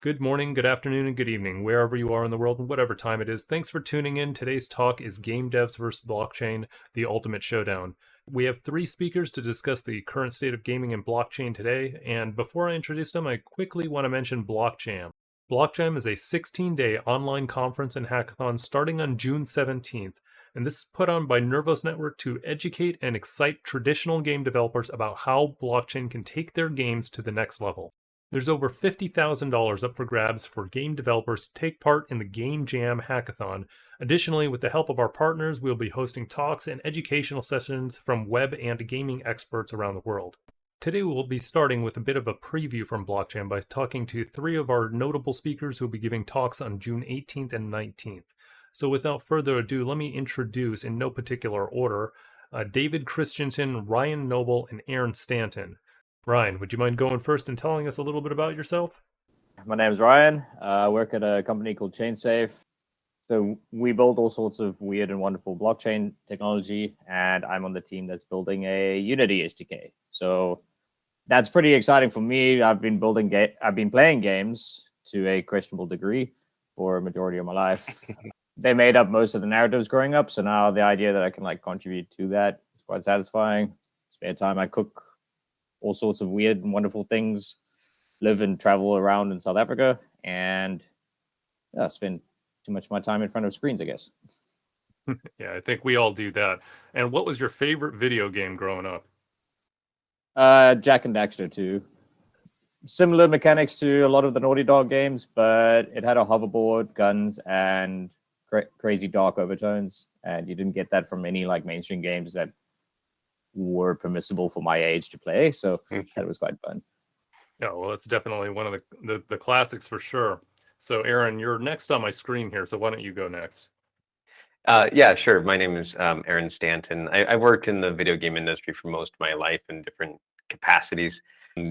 Good morning, good afternoon, and good evening, wherever you are in the world and whatever time it is. Thanks for tuning in. Today's talk is Game Devs vs. Blockchain, the ultimate showdown. We have three speakers to discuss the current state of gaming and blockchain today, and before I introduce them, I quickly want to mention BlockJam. BlockJam is a 16-day online conference and hackathon starting on June 17th, and this is put on by Nervos Network to educate and excite traditional game developers about how blockchain can take their games to the next level. There's over $50,000 up for grabs for game developers to take part in the Game Jam Hackathon. Additionally, with the help of our partners, we'll be hosting talks and educational sessions from web and gaming experts around the world. Today we'll be starting with a bit of a preview from BlockJam by talking to three of our notable speakers who will be giving talks on June 18th and 19th. So without further ado, let me introduce, in no particular order, David Christensen, Ryan Noble, and Aaron Stanton. Ryan, would you mind going first and telling us a little bit about yourself? My name is Ryan. I work at a company called Chainsafe. So we build all sorts of weird and wonderful blockchain technology, and I'm on the team that's building a Unity SDK. So that's pretty exciting for me. I've been playing games to a questionable degree for a majority of my life. They made up most of the narratives growing up, so now the idea that I can contribute to that is quite satisfying. Spare time, I cook all sorts of weird and wonderful things, live and travel around in South Africa, and spend too much of my time in front of screens, I guess. Yeah, I think we all do that. And what was your favorite video game growing up? Jack and Daxter 2. Similar mechanics to a lot of the Naughty Dog games, but it had a hoverboard, guns, and crazy dark overtones, and you didn't get that from any mainstream games that were permissible for my age to play, so that was quite fun. Yeah, well, it's definitely one of the classics for sure. So Aaron, you're next on my screen here, so why don't you go next? Yeah, sure. My name is Aaron Stanton. I've worked in the video game industry for most of my life in different capacities.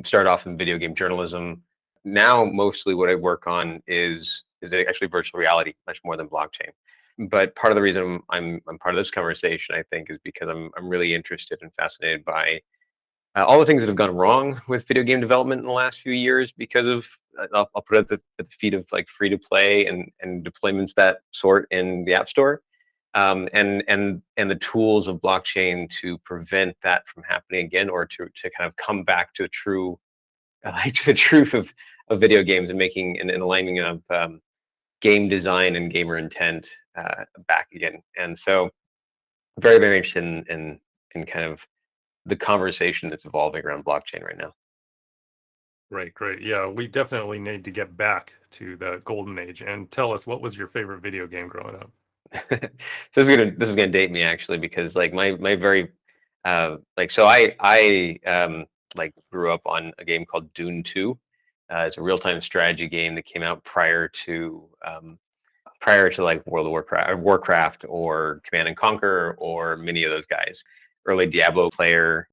Started off in video game journalism. Now, mostly what I work on is actually virtual reality, much more than blockchain. But part of the reason I'm part of this conversation, I think, is because I'm really interested and fascinated by all the things that have gone wrong with video game development in the last few years because of I'll put it at the feet of free to play and deployments that sort in the App Store, and the tools of blockchain to prevent that from happening again, or to kind of come back to to the truth of video games and making an aligning of game design and gamer intent back again. And so very, very interested in kind of the conversation that's evolving around blockchain right now. Great. Yeah, we definitely need to get back to the golden age. And tell us, what was your favorite video game growing up? So this is gonna date me actually, because my very so I grew up on a game called Dune 2. It's a real-time strategy game that came out prior to World of Warcraft or Command and Conquer or many of those guys. Early Diablo player.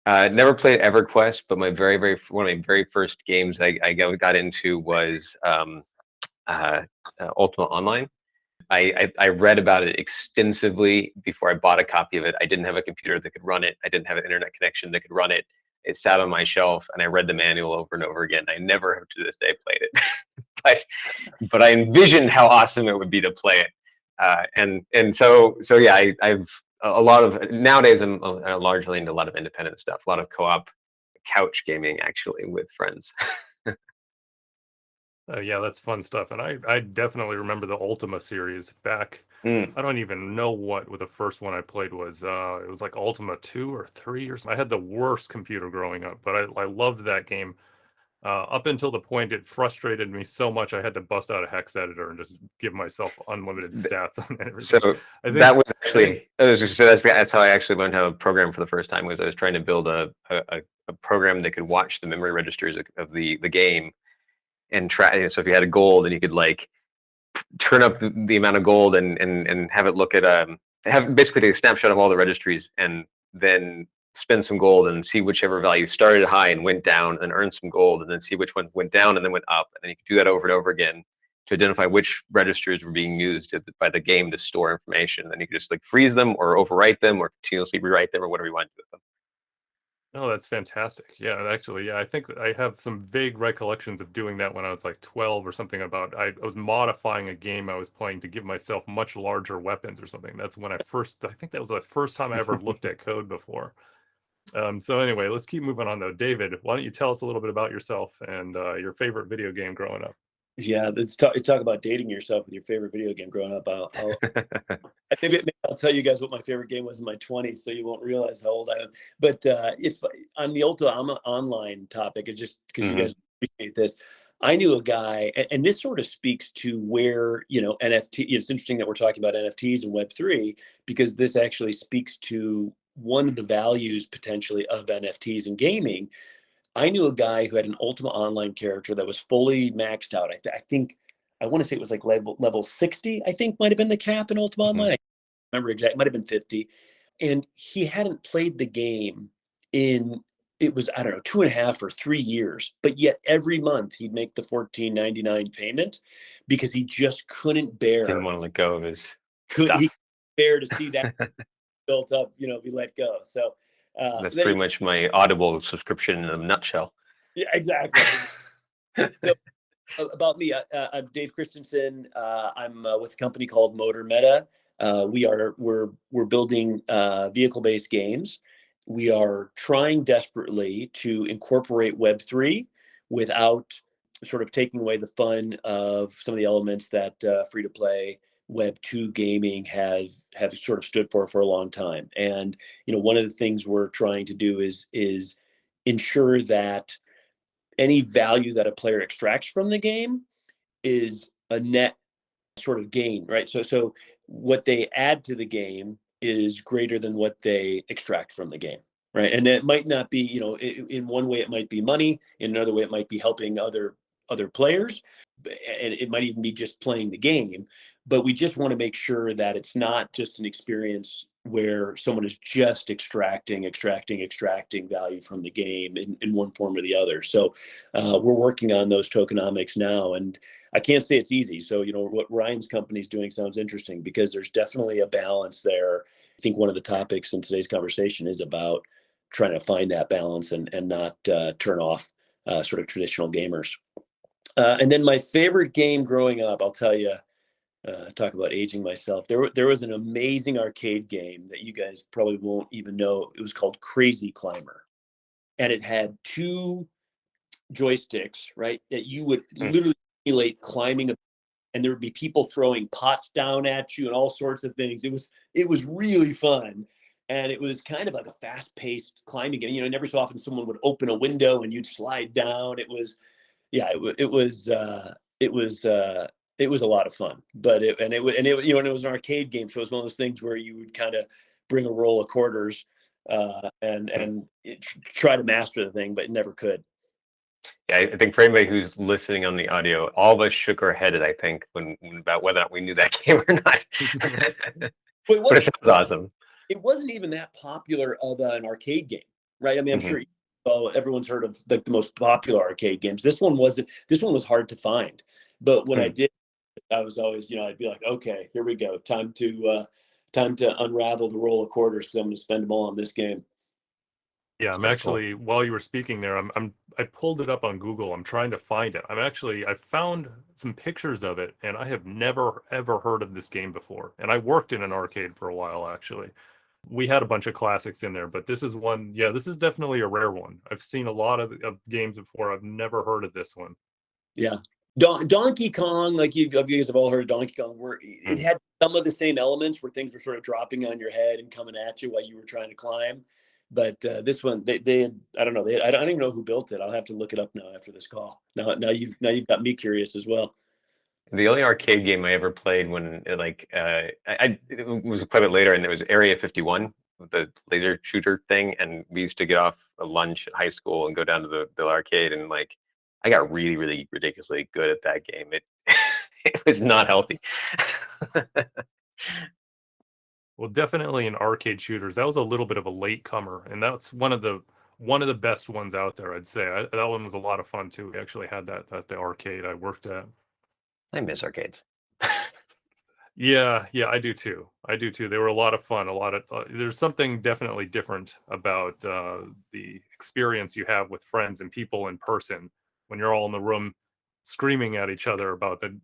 Never played EverQuest, but one of my very first games I got into was Ultima Online. I read about it extensively before I bought a copy of it. I didn't have a computer that could run it. I didn't have an internet connection that could run it. It sat on my shelf, and I read the manual over and over again. I never have to this day played it, but I envisioned how awesome it would be to play it. So yeah, I've a lot of nowadays I'm largely into a lot of independent stuff, a lot of co-op couch gaming actually with friends. Yeah, that's fun stuff. And I definitely remember the Ultima series back. I don't even know what the first one I played was. It was like Ultima 2 or 3 or something. I had the worst computer growing up, but I loved that game. Up until the point it frustrated me so much I had to bust out a hex editor and just give myself unlimited stats on everything. So that was actually that's how I actually learned how to program for the first time. Was I was trying to build a program that could watch the memory registers of the game and try. So if you had a gold, and you could turn up the amount of gold and have it look at have basically take a snapshot of all the registries, and then spend some gold and see whichever value started high and went down, and earn some gold, and then see which one went down and then went up, and then you could do that over and over again to identify which registers were being used by the game to store information. Then you could just freeze them or overwrite them or continuously rewrite them or whatever you want to do with them. Oh, that's fantastic. Yeah, actually, yeah, I think that I have some vague recollections of doing that when I was like 12 or something. About I was modifying a game I was playing to give myself much larger weapons or something. That's when I think that was the first time I ever looked at code before. So anyway, let's keep moving on though. David, why don't you tell us a little bit about yourself and your favorite video game growing up? Yeah, let's talk about dating yourself with your favorite video game growing up. Maybe I'll tell you guys what my favorite game was in my 20s, so you won't realize how old I am. But on the Ultra Online topic, and just because you Hmm. guys appreciate this, I knew a guy, and this sort of speaks to where NFT. It's interesting that we're talking about NFTs and Web3 because this actually speaks to one of the values potentially of NFTs in gaming. I knew a guy who had an Ultima Online character that was fully maxed out. I think I want to say it was like level 60. I think might have been the cap in Ultima Hmm. Online. I can't remember exactly. Might have been 50, and he hadn't played the game in it was I don't know 2.5 or 3 years. But yet every month he'd make the 14.99 payment because he just couldn't Didn't bear want to let go of his could he stuff. bear to see that built up, be let go. So That's then pretty much my Audible subscription in a nutshell. yeah, exactly. So about me, I'm Dave Christensen. I'm with a company called MotorMeta. We're building vehicle-based games. We are trying desperately to incorporate Web3 without sort of taking away the fun of some of the elements that free-to-play Web2 gaming have sort of stood for a long time. And one of the things we're trying to do is ensure that any value that a player extracts from the game is a net sort of gain, right? So what they add to the game is greater than what they extract from the game, right? And that might not be, in one way it might be money, in another way it might be helping other players, and it might even be just playing the game. But we just want to make sure that it's not just an experience where someone is just extracting value from the game in one form or the other. So we're working on those tokenomics now, and I can't say it's easy. So, what Ryan's company is doing sounds interesting because there's definitely a balance there. I think one of the topics in today's conversation is about trying to find that balance and not turn off sort of traditional gamers. And then my favorite game growing up, I'll tell you, talk about aging myself. There was an amazing arcade game that you guys probably won't even know. It was called Crazy Climber, and it had two joysticks, right? That you would Mm. literally simulate climbing and there would be people throwing pots down at you and all sorts of things. It was really fun. And it was kind of like a fast-paced climbing game. Never so often someone would open a window and you'd slide down. It was yeah, it was a lot of fun. But it was an arcade game, so it was one of those things where you would kind of bring a roll of quarters and try to master the thing, but never could. Yeah, I think for anybody who's listening on the audio, all of us shook our head, I think, when about whether or not we knew that game or not. But But it sounds awesome. it wasn't even that popular of an arcade game, right? I mean, I'm Hmm. sure everyone's heard of like the most popular arcade games. This one wasn't. This one was hard to find. But when I Hmm. did, I was always, I'd be like, okay, here we go, time to unravel the roll of quarters because I'm going to spend them all on this game. Yeah, It's I'm very cool. actually while you were speaking there, I pulled it up on Google. I'm trying to find it. I found some pictures of it, and I have never ever heard of this game before. And I worked in an arcade for a while actually. We had a bunch of classics in there, but this is one, yeah, this is definitely a rare one. I've seen a lot of games before. I've never heard of this one. Yeah. Donkey Kong, like you guys have all heard of Donkey Kong, where it Mm. had some of the same elements where things were sort of dropping on your head and coming at you while you were trying to climb. But this one, they had, I don't know, I don't even know who built it. I'll have to look it up now after this call. Now you've got me curious as well. The only arcade game I ever played when it was quite a bit later, and it was Area 51, the laser shooter thing, and we used to get off a lunch at high school and go down to the arcade, and like I got really, really ridiculously good at that game. It it was not healthy. Well, definitely in arcade shooters, that was a little bit of a latecomer, and that's one of the best ones out there, I'd say. That one was a lot of fun too. We actually had that at the arcade I worked at. I miss arcades. Yeah, yeah, I do too. I do too. They were a lot of fun. A lot of there's something definitely different about the experience you have with friends and people in person when you're all in the room screaming at each other about the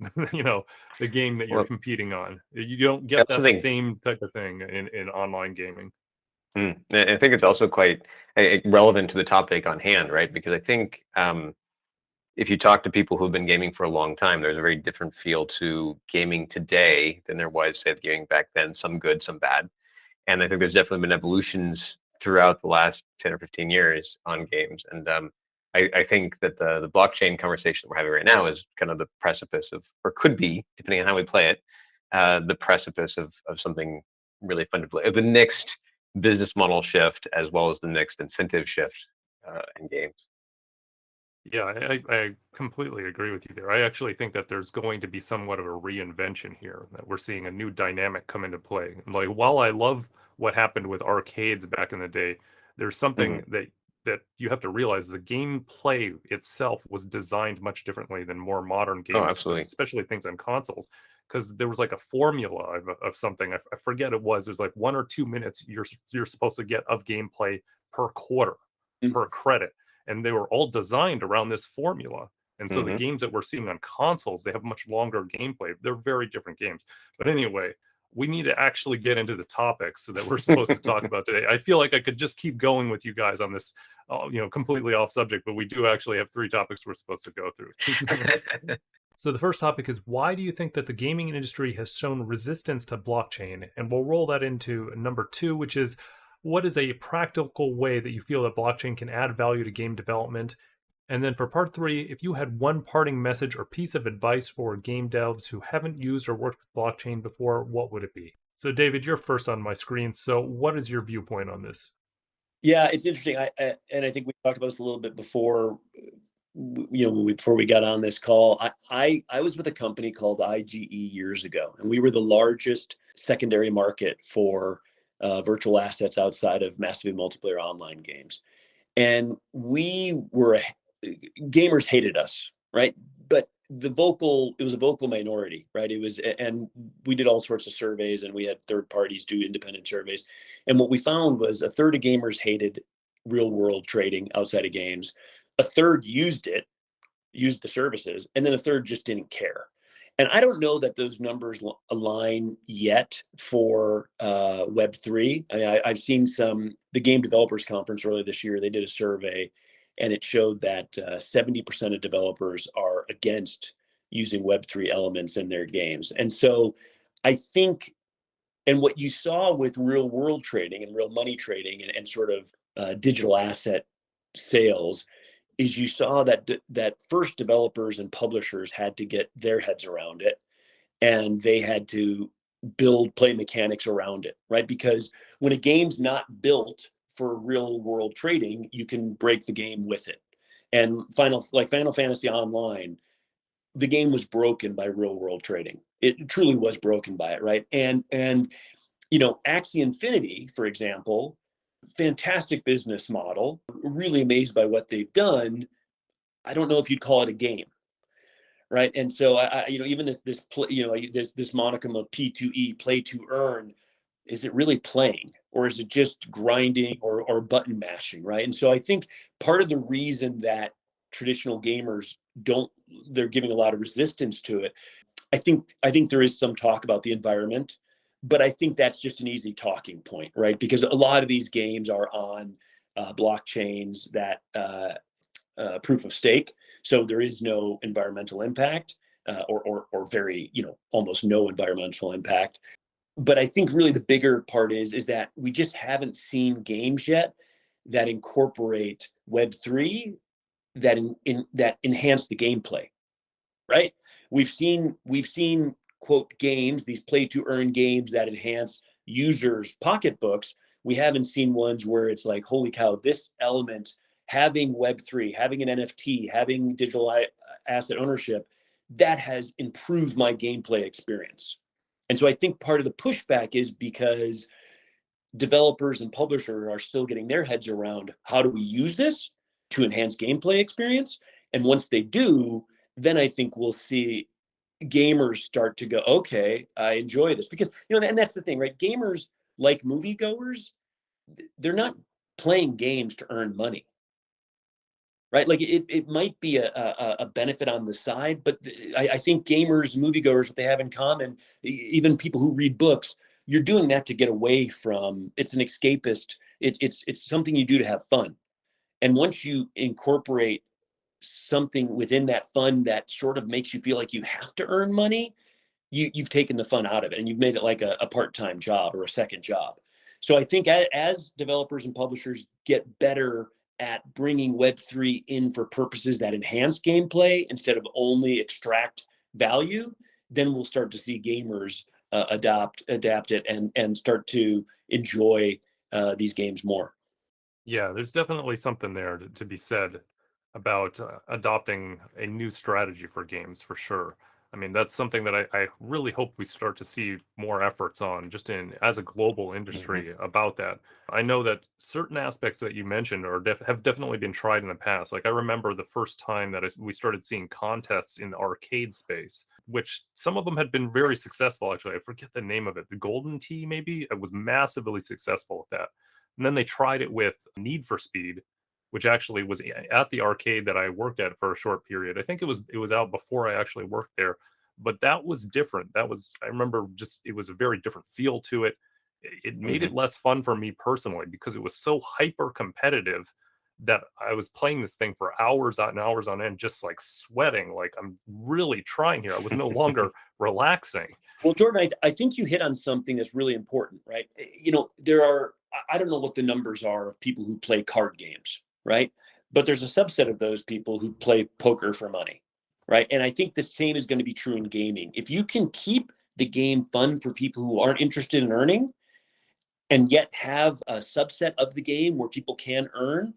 the game that you're Well, competing on. You don't get that's the that thing. same type of thing in online gaming. I think it's also quite relevant to the topic on hand, right? Because I think if you talk to people who've been gaming for a long time, there's a very different feel to gaming today than there was, say, gaming back then. Some good, some bad. And I think there's definitely been evolutions throughout the last 10 or 15 years on games. And I think that the blockchain conversation we're having right now is kind of the precipice of, or could be, depending on how we play it, the precipice of something really fun to play. The next business model shift, as well as the next incentive shift in games. Yeah, I completely agree with you there. I actually think that there's going to be somewhat of a reinvention here, that we're seeing a new dynamic come into play. Like, while I love what happened with arcades back in the day, there's Hmm. something that you have to realize: the gameplay itself was designed much differently than more modern Oh, games, absolutely. especially things on consoles, because there was like a formula of something. I forget it was. There's like 1 or 2 minutes you're supposed to get of gameplay per quarter, per credit, and they were all designed around this formula. And so the Hmm. games that we're seeing on consoles, they have much longer gameplay. They're very different games. But anyway, we need to actually get into the topics that we're supposed to talk about today. I feel like I could just keep going with you guys on this, completely off subject, but we do actually have 3 topics we're supposed to go through. So the first topic is, why do you think that the gaming industry has shown resistance to blockchain? And we'll roll that into number 2, which is, what is a practical way that you feel that blockchain can add value to game development? And then for part 3, if you had one parting message or piece of advice for game devs who haven't used or worked with blockchain before, what would it be? So David, you're first on my screen. So what is your viewpoint on this? Yeah, it's interesting. And I think we talked about this a little bit before. Before we got on this call, I was with a company called IGE years ago, and we were the largest secondary market for virtual assets outside of massively multiplayer online games. And gamers hated us, right? But it was a vocal minority, right? And we did all sorts of surveys, and we had third parties do independent surveys. And what we found was a third of gamers hated real world trading outside of games. A third used the services, and then a third just didn't care. And I don't know that those numbers align yet for Web3. I mean, I've seen the Game Developers Conference earlier this year. They did a survey, and it showed that 70% of developers are against using Web3 elements in their games. And so I think, and what you saw with real world trading and real money trading and sort of digital asset sales is you saw that first developers and publishers had to get their heads around it, and they had to build play mechanics around it, right? Because when a game's not built for real world trading, you can break the game with it. And Final Fantasy Online, the game was broken by real world trading. It truly was broken by it, right? And Axie Infinity, for example, fantastic business model. Really amazed by what they've done. I don't know if you'd call it a game, right? And so even this monicum of P2E, play to earn, is it really playing, or is it just grinding or button mashing, right? And so I think part of the reason that traditional gamers they're giving a lot of resistance to it. I think there is some talk about the environment, but I think that's just an easy talking point, right? Because a lot of these games are on blockchains that proof of stake, so there is no environmental impact, or very almost no environmental impact. But I think really the bigger part is that we just haven't seen games yet that incorporate Web3 that enhance the gameplay, right? We've seen quote games, these play to earn games that enhance users' pocketbooks. We haven't seen ones where it's like, holy cow, this element, having Web3, having an NFT, having digital asset ownership, that has improved my gameplay experience. And so I think part of the pushback is because developers and publishers are still getting their heads around, how do we use this to enhance gameplay experience? And once they do, then I think we'll see gamers start to go, okay, I enjoy this, because and that's the thing, right? Gamers, like moviegoers, they're not playing games to earn money, right? Like it might be a benefit on the side, but I think gamers, moviegoers, what they have in common, even people who read books, you're doing that to get away from. It's an escapist. It's something you do to have fun. And once you incorporate something within that fun that sort of makes you feel like you have to earn money, you've taken the fun out of it, and you've made it like a part-time job or a second job. So I think as developers and publishers get better at bringing Web3 in for purposes that enhance gameplay instead of only extract value, then we'll start to see gamers adapt it and start to enjoy these games more. Yeah, there's definitely something there to be said about adopting a new strategy for games, for sure. I mean, that's something that I really hope we start to see more efforts on, just in as a global industry about that. I know that certain aspects that you mentioned have definitely been tried in the past. Like I remember the first time that we started seeing contests in the arcade space, which some of them had been very successful. Actually, I forget the name of it. The Golden Tee, maybe, it was massively successful with that. And then they tried it with Need for Speed, which actually was at the arcade that I worked at for a short period. I think it was out before I actually worked there, but that was different. I remember, just it was a very different feel to it. It made it less fun for me personally because it was so hyper competitive that I was playing this thing for hours on hours on end, just like sweating, like I'm really trying here. I was no longer relaxing. Well, Jordan, I think you hit on something that's really important, right? There are, I don't know what the numbers are of people who play card games, right? But there's a subset of those people who play poker for money, right? And I think the same is going to be true in gaming. If you can keep the game fun for people who aren't interested in earning, and yet have a subset of the game where people can earn,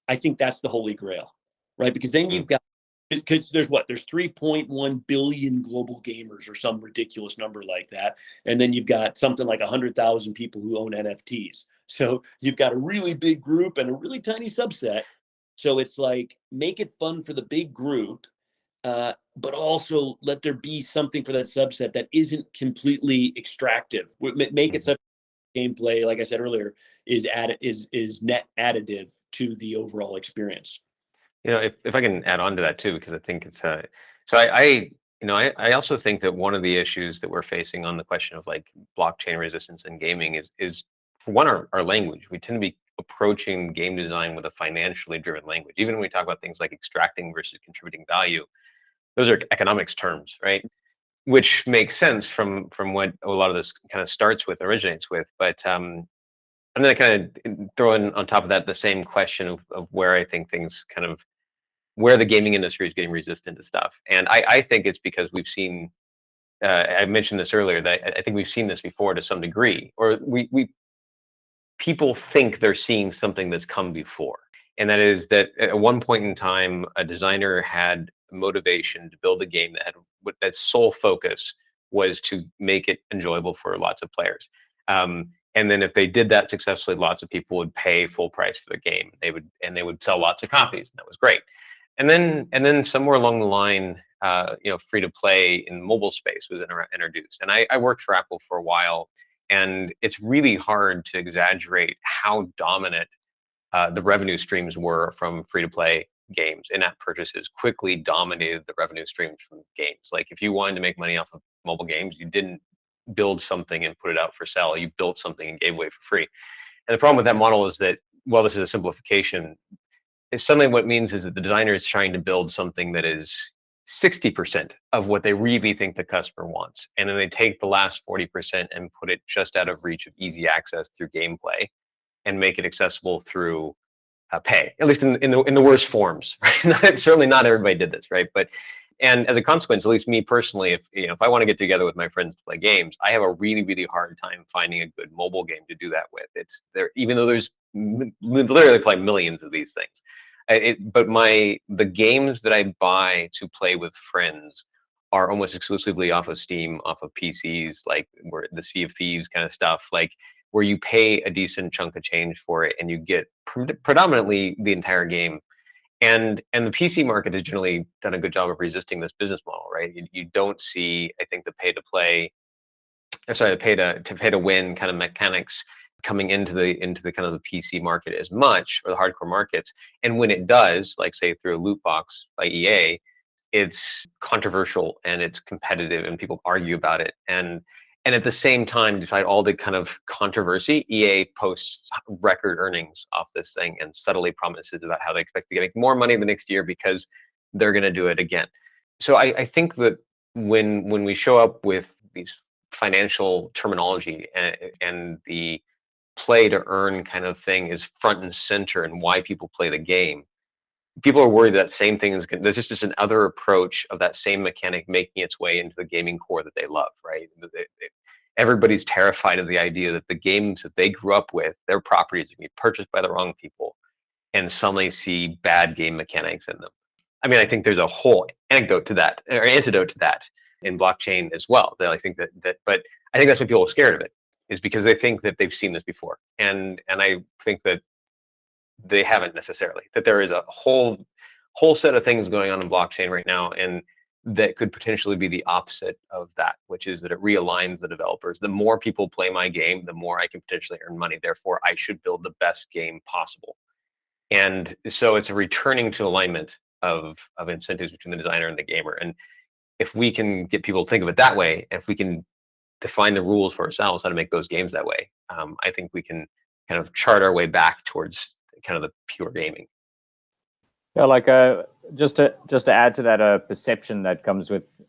I think that's the holy grail, right? Because then you've got, because there's 3.1 billion global gamers or some ridiculous number like that. And then you've got something like 100,000 people who own NFTs. So you've got a really big group and a really tiny subset. So it's like, make it fun for the big group, but also let there be something for that subset that isn't completely extractive. Make it such gameplay, like I said earlier, is net additive to the overall experience. If I can add on to that too, because I think it's so I also think that one of the issues that we're facing on the question of like blockchain resistance in gaming is for one, our language. We tend to be approaching game design with a financially driven language. Even when we talk about things like extracting versus contributing value, those are economics terms, right? Which makes sense from what a lot of this kind of originates with. But I'm going to kind of throw in on top of that the same question of where I think things kind of, where the gaming industry is getting resistant to stuff. And I think it's because we've seen, I mentioned this earlier, that I think we've seen this before to some degree, or people think they're seeing something that's come before. And that is that at one point in time, a designer had motivation to build a game that had that sole focus was to make it enjoyable for lots of players. And then if they did that successfully, lots of people would pay full price for the game. They would sell lots of copies, and that was great. And then somewhere along the line, free to play in mobile space was introduced. And I worked for Apple for a while, and it's really hard to exaggerate how dominant the revenue streams were from free to play games. In-app purchases quickly dominated the revenue streams from games. Like if you wanted to make money off of mobile games, you didn't build something and put it out for sale. You built something and gave away for free. And the problem with that model is that, well, this is a simplification. It's suddenly what it means is that the designer is trying to build something that is 60% of what they really think the customer wants. And then they take the last 40% and put it just out of reach of easy access through gameplay and make it accessible through pay, at least in the worst forms. Right? Certainly not everybody did this, right? And as a consequence, at least me personally, if I want to get together with my friends to play games, I have a really, really hard time finding a good mobile game to do that with. It's there, even though there's literally probably millions of these things. But the games that I buy to play with friends are almost exclusively off of Steam, off of PCs, like where the Sea of Thieves kind of stuff, like where you pay a decent chunk of change for it and you get predominantly the entire game. And the PC market has generally done a good job of resisting this business model, right? You don't see, I think, the pay to play, or sorry, the pay to win kind of mechanics coming into the kind of the PC market as much, or the hardcore markets. And when it does, like say through a loot box by EA, it's controversial and it's competitive and people argue about it. And at the same time, despite all the kind of controversy, EA posts record earnings off this thing and subtly promises about how they expect to make more money the next year because they're going to do it again. So I think that when we show up with these financial terminology and the play to earn kind of thing is front and center and why people play the game, people are worried that same thing is there's just another approach of that same mechanic making its way into the gaming core that they love, right? Everybody's terrified of the idea that the games that they grew up with, their properties are going to be purchased by the wrong people and suddenly see bad game mechanics in them. I mean, I think there's a whole antidote to that in blockchain as well. That I think that but I think that's why people are scared of it, is because they think that they've seen this before. And I think that they haven't necessarily, that there is a whole set of things going on in blockchain right now, and that could potentially be the opposite of that, which is that it realigns the developers. The more people play my game, the more I can potentially earn money. Therefore, I should build the best game possible. And so it's a returning to alignment of incentives between the designer and the gamer. And if we can get people to think of it that way, if we can define the rules for ourselves how to make those games that way, I think we can kind of chart our way back towards kind of the pure gaming. Yeah, like just to add to that, perception that comes with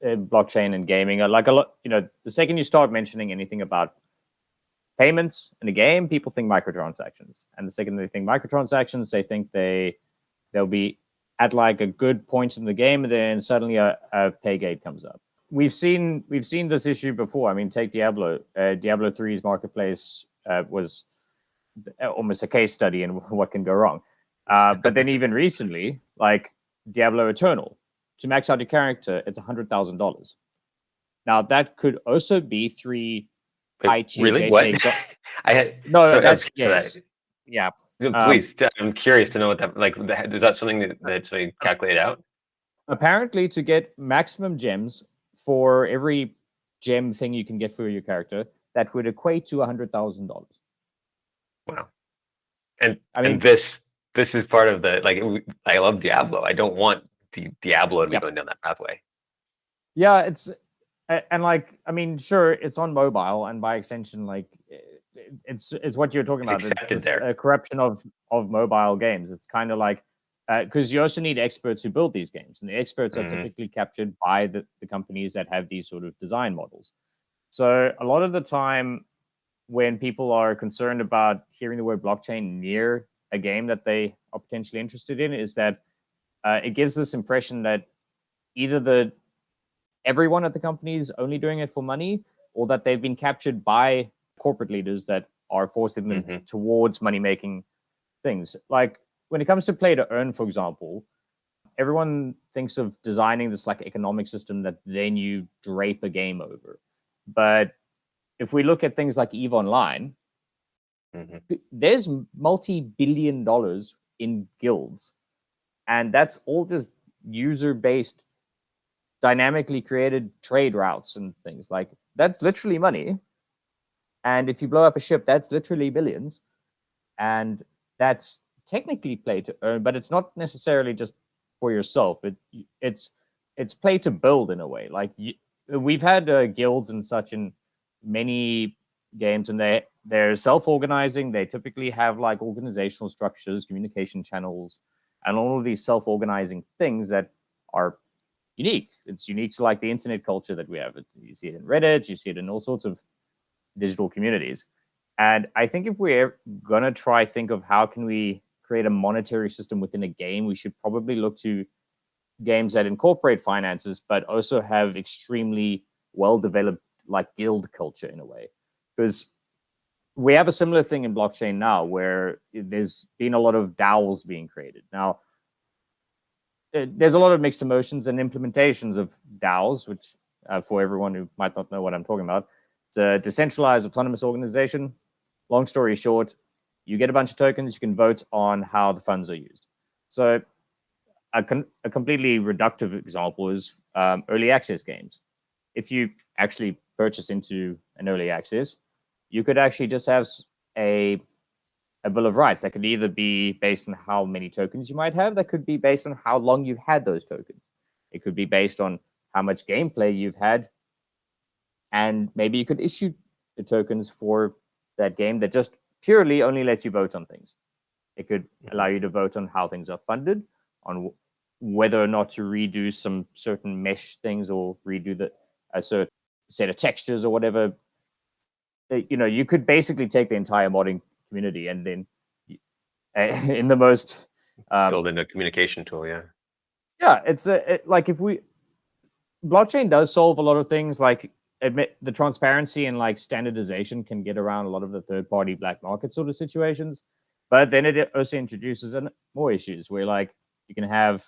blockchain and gaming, like a lot, the second you start mentioning anything about payments in a game, people think microtransactions, and the second they think microtransactions, they think they'll be at like a good point in the game, and then suddenly a pay gate comes up. We've seen this issue before. I mean, take Diablo. Diablo 3's marketplace was almost a case study in what can go wrong. But then even recently, like Diablo Eternal, to max out your character, it's $100,000. Now that could also be 3 high-tier really? What? I had no. That's yes, yeah. Please, I'm curious to know what that like. Is that something that's calculated out? Apparently, to get maximum gems for every gem thing you can get for your character, that would equate to $100,000. Wow. And I mean, and this is part of the I love Diablo. I don't want Diablo to be going down that pathway. Yeah, it's sure, it's on mobile, and by extension, like it's what you're talking about. It's a corruption of mobile games. It's kind of like because you also need experts who build these games, and the experts are typically captured by the companies that have these sort of design models. So a lot of the time, when people are concerned about hearing the word blockchain near a game that they are potentially interested in, is that it gives this impression that either everyone at the company is only doing it for money, or that they've been captured by corporate leaders that are forcing them towards money-making things. Like when it comes to play to earn, for example, everyone thinks of designing this like economic system that then you drape a game over. But if we look at things like EVE Online, there's multi-billion dollars in guilds, and that's all just user-based, dynamically created trade routes and things. Like that's literally money, and if you blow up a ship, that's literally billions, and that's technically play to earn, but it's not necessarily just for yourself. It's play to build in a way. Like we've had guilds and such in many games, and they're self-organizing. They typically have like organizational structures, communication channels, and all of these self-organizing things that are unique. It's unique to like the internet culture that we have. You see it in Reddit, you see it in all sorts of digital communities. And I think if we're going to try think of how can we create a monetary system within a game, we should probably look to games that incorporate finances, but also have extremely well-developed like guild culture in a way. Because we have a similar thing in blockchain now where there's been a lot of DAOs being created. Now, there's a lot of mixed emotions and implementations of DAOs, which for everyone who might not know what I'm talking about, it's a decentralized autonomous organization. Long story short, you get a bunch of tokens, you can vote on how the funds are used. So a completely reductive example is early access games. If you actually purchase into an early access, you could actually just have a bill of rights that could either be based on how many tokens you might have, that could be based on how long you've had those tokens. It could be based on how much gameplay you've had, and maybe you could issue the tokens for that game that just purely only lets you vote on things. It could allow you to vote on how things are funded, on whether or not to redo some certain mesh things or redo a certain set of textures or whatever. You could basically take the entire modding community and then in the most build in a communication tool. It's like blockchain does solve a lot of things, like admit the transparency and like standardization can get around a lot of the third-party black market sort of situations, but then it also introduces more issues where like you can have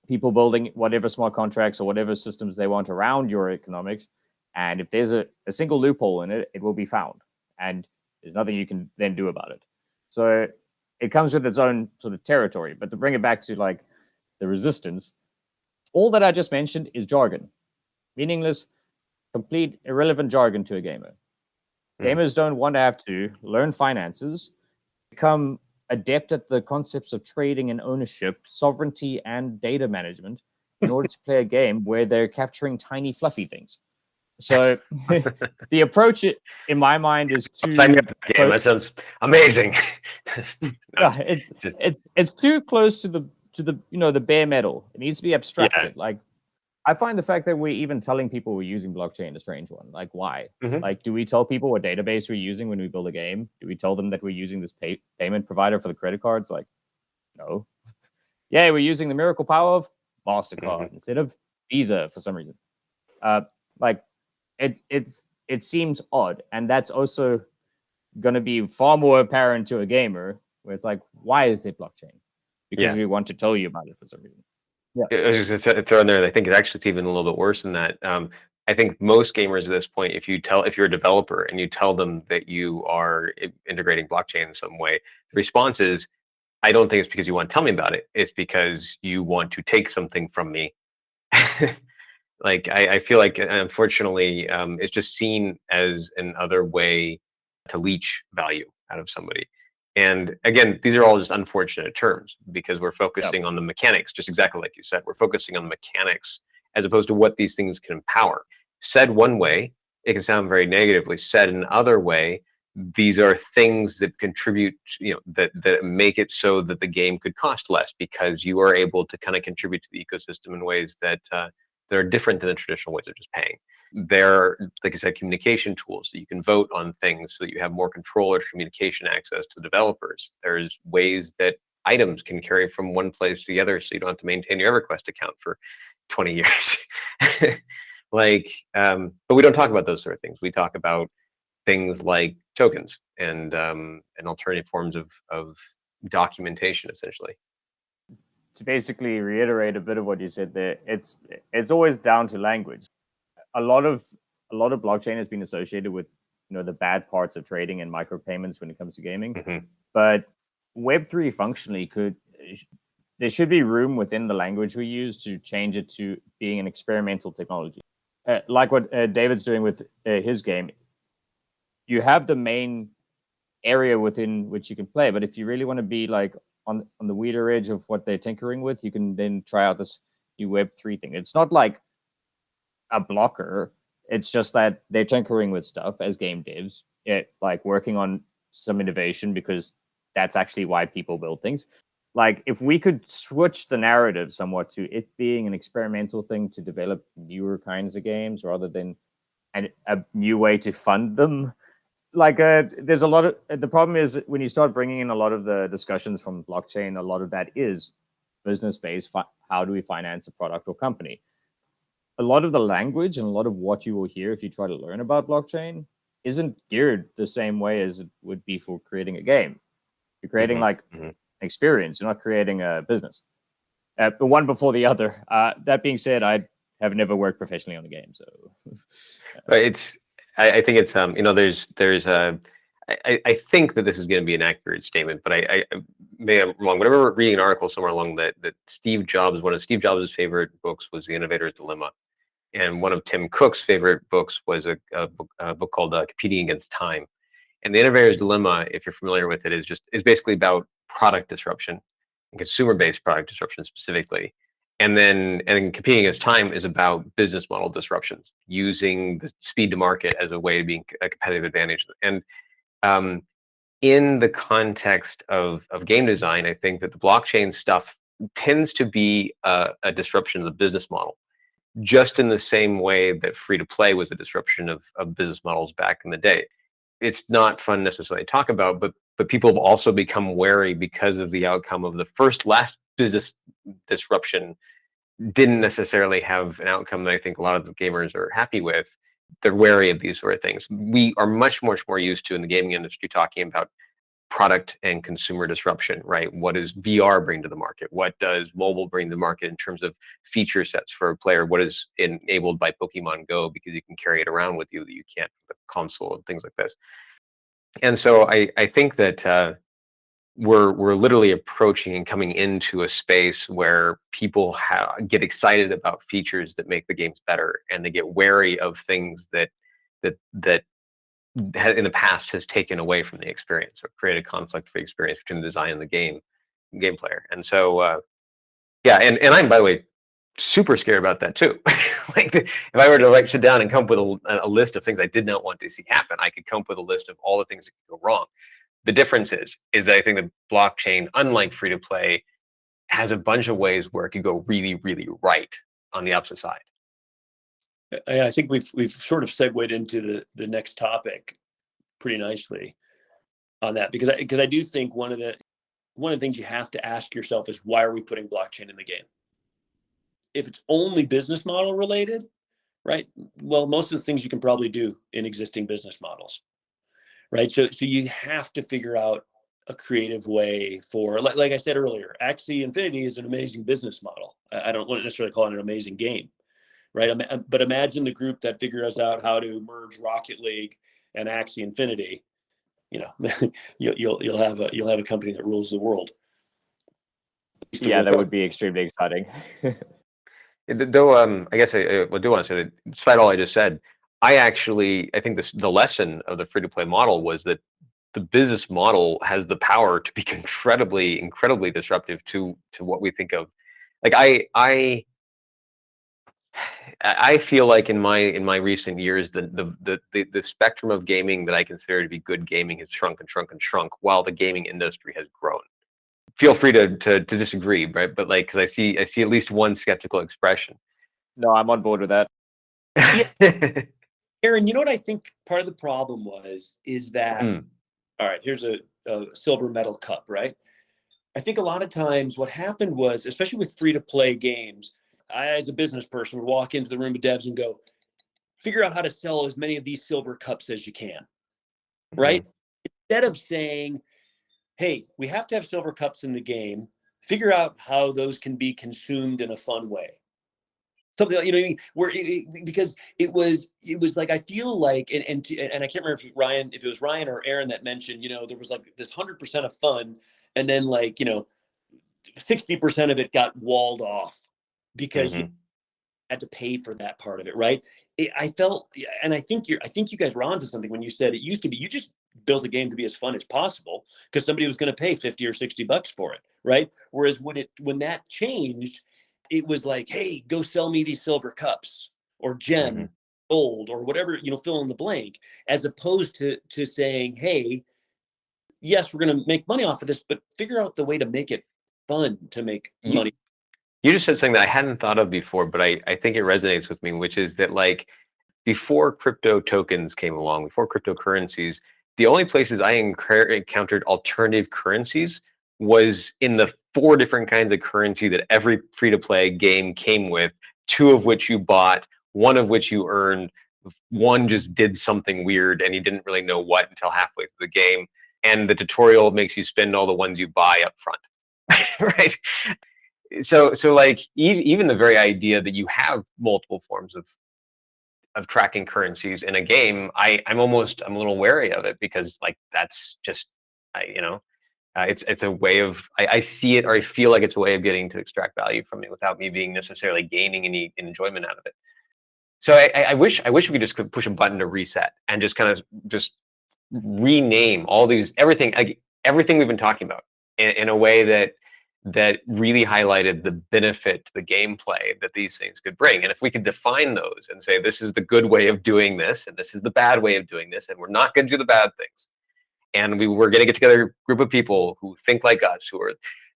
people building whatever smart contracts or whatever systems they want around your economics, and if there's a single loophole in it, it will be found, and there's nothing you can then do about it. So it comes with its own sort of territory. But to bring it back to like the resistance, all that I just mentioned is jargon. Meaningless, complete, irrelevant jargon to a gamer. Gamers don't want to have to learn finances, become adept at the concepts of trading and ownership, sovereignty, and data management in order to play a game where they're capturing tiny, fluffy things. So the approach, in my mind, is to sign me up for the game. That sounds amazing. It's too close to the bare metal. It needs to be abstracted. Like, I find the fact that we're even telling people we're using blockchain a strange one. Like, why? Like, do we tell people what database we're using when we build a game? Do we tell them that we're using this payment provider for the credit cards? Like, no. We're using the miracle power of MasterCard instead of Visa for some reason. It seems odd, and that's also going to be far more apparent to a gamer, where it's like, why is there blockchain? Because we want to tell you about it for some reason. I was just going to throw in there. I think it's actually even a little bit worse than that. I think most gamers at this point, if you're a developer and you tell them that you are integrating blockchain in some way, the response is, I don't think it's because you want to tell me about it. It's because you want to take something from me. Like, I feel like, unfortunately, it's just seen as another way to leech value out of somebody. And again, these are all just unfortunate terms because we're focusing on the mechanics, just exactly like you said. We're focusing on the mechanics as opposed to what these things can empower. Said one way, it can sound very negatively. Said another way, these are things that contribute, that make it so that the game could cost less because you are able to kind of contribute to the ecosystem in ways that are different than the traditional ways of just paying. They're, like I said, communication tools that you can vote on things so that you have more control or communication access to developers. There's ways that items can carry from one place to the other so you don't have to maintain your EverQuest account for 20 years. But we don't talk about those sort of things. We talk about things like tokens and alternative forms of documentation, essentially. To basically reiterate a bit of what you said there, it's always down to language. A lot of blockchain has been associated with the bad parts of trading and micropayments when it comes to gaming. But Web3 functionally there should be room within the language we use to change it to being an experimental technology. Like what David's doing with his game. You have the main area within which you can play, but if you really want to be like on the weeder edge of what they're tinkering with, you can then try out this new Web3 thing. It's not like a blocker. It's just that they're tinkering with stuff as game devs, like working on some innovation because that's actually why people build things. Like, if we could switch the narrative somewhat to it being an experimental thing to develop newer kinds of games rather than a new way to fund them. Like, there's a lot of the problem is when you start bringing in a lot of the discussions from blockchain, a lot of that is business based. How do we finance a product or company? A lot of the language and a lot of what you will hear if you try to learn about blockchain isn't geared the same way as it would be for creating a game. You're creating an experience. You're not creating a business. The one before the other. That being said, I have never worked professionally on a game, so I think it's there's I think that this is going to be an accurate statement, but I may have wrong. Whenever reading an article somewhere along that Steve Jobs, one of Steve Jobs' favorite books was The Innovator's Dilemma, and one of Tim Cook's favorite books was a book called Competing Against Time. And The Innovator's Dilemma, if you're familiar with it, is basically about product disruption and consumer-based product disruption specifically. And Competing Against Time is about business model disruptions, using the speed to market as a way to be a competitive advantage. And in the context of game design, I think that the blockchain stuff tends to be a disruption of the business model, just in the same way that free to play was a disruption of business models back in the day. It's not fun necessarily to talk about, but people have also become wary because of the outcome of the last business disruption didn't necessarily have an outcome that I think a lot of the gamers are happy with. They're wary of these sort of things. We are much more used to in the gaming industry talking about product and consumer disruption, right? What does VR bring to the market? What does mobile bring to the market in terms of feature sets for a player? What is enabled by Pokemon Go because you can carry it around with you that you can't with a console and things like this. And so I think that we're literally approaching and coming into a space where people get excited about features that make the games better, and they get wary of things that in the past has taken away from the experience or created conflict-free experience between the design and the game player. And so yeah, and I'm, by the way, super scared about that too. Like, if I were to sit down and come up with a list of things I did not want to see happen, I could come up with a list of all the things that could go wrong. The difference is that I think that blockchain, unlike free to play, has a bunch of ways where it could go really, really right on the opposite side. I think we've sort of segued into the next topic pretty nicely on that, because I do think one of the things you have to ask yourself is, why are we putting blockchain in the game? If it's only business model related, right? Well, most of the things you can probably do in existing business models, right? So you have to figure out a creative way for, like I said earlier, Axie Infinity is an amazing business model. I don't want to necessarily call it an amazing game, right? But imagine the group that figures out how to merge Rocket League and Axie Infinity. You know, you'll have a company that rules the world. Yeah, that would be extremely exciting. Though, I guess I do want to say that, despite all I just said, I think the lesson of the free-to-play model was that the business model has the power to be incredibly disruptive to what we think of. Like, I feel like in my recent years, the spectrum of gaming that I consider to be good gaming has shrunk and shrunk and shrunk, while the gaming industry has grown. Feel free to disagree, right? But because I see at least one skeptical expression. No, I'm on board with that. Yeah. Aaron, you know what I think part of the problem is that, all right, here's a silver medal cup, right? I think a lot of times what happened was, especially with free-to-play games, I, as a business person, would walk into the room of devs and go, figure out how to sell as many of these silver cups as you can, right? Instead of saying, hey, we have to have silver cups in the game, figure out how those can be consumed in a fun way. Something, you know, because it was like, I feel like, and I can't remember if it was Ryan or Aaron that mentioned, you know, there was like this 100% of fun, and then 60% of it got walled off because you had to pay for that part of it, right? I felt, and I think you guys were onto something when you said it used to be you just built a game to be as fun as possible because somebody was going to pay $50 or $60 for it, right? Whereas when that changed, it was like, hey, go sell me these silver cups or gem, gold, or whatever, fill in the blank, as opposed to saying, hey, yes, we're going to make money off of this, but figure out the way to make it fun to make money. You just said something that I hadn't thought of before, but I think it resonates with me, which is that, like, before crypto tokens came along, before cryptocurrencies, the only places I encountered alternative currencies was in the 4 different kinds of currency that every free-to-play game came with, 2 of which you bought, 1 of which you earned, 1 just did something weird and you didn't really know what until halfway through the game, and the tutorial makes you spend all the ones you buy up front, right? So like, even the very idea that you have multiple forms of of tracking currencies in a game, I'm a little wary of it, because like that's just it's a way of, I see it, or I feel like it's a way of getting to extract value from it without me being necessarily gaining any enjoyment out of it. So I wish we could just push a button to reset and just kind of just rename everything we've been talking about in a way that really highlighted the benefit to the gameplay that these things could bring. And if we could define those and say, this is the good way of doing this, and this is the bad way of doing this, and we're not going to do the bad things. And we're going to get together a group of people who think like us,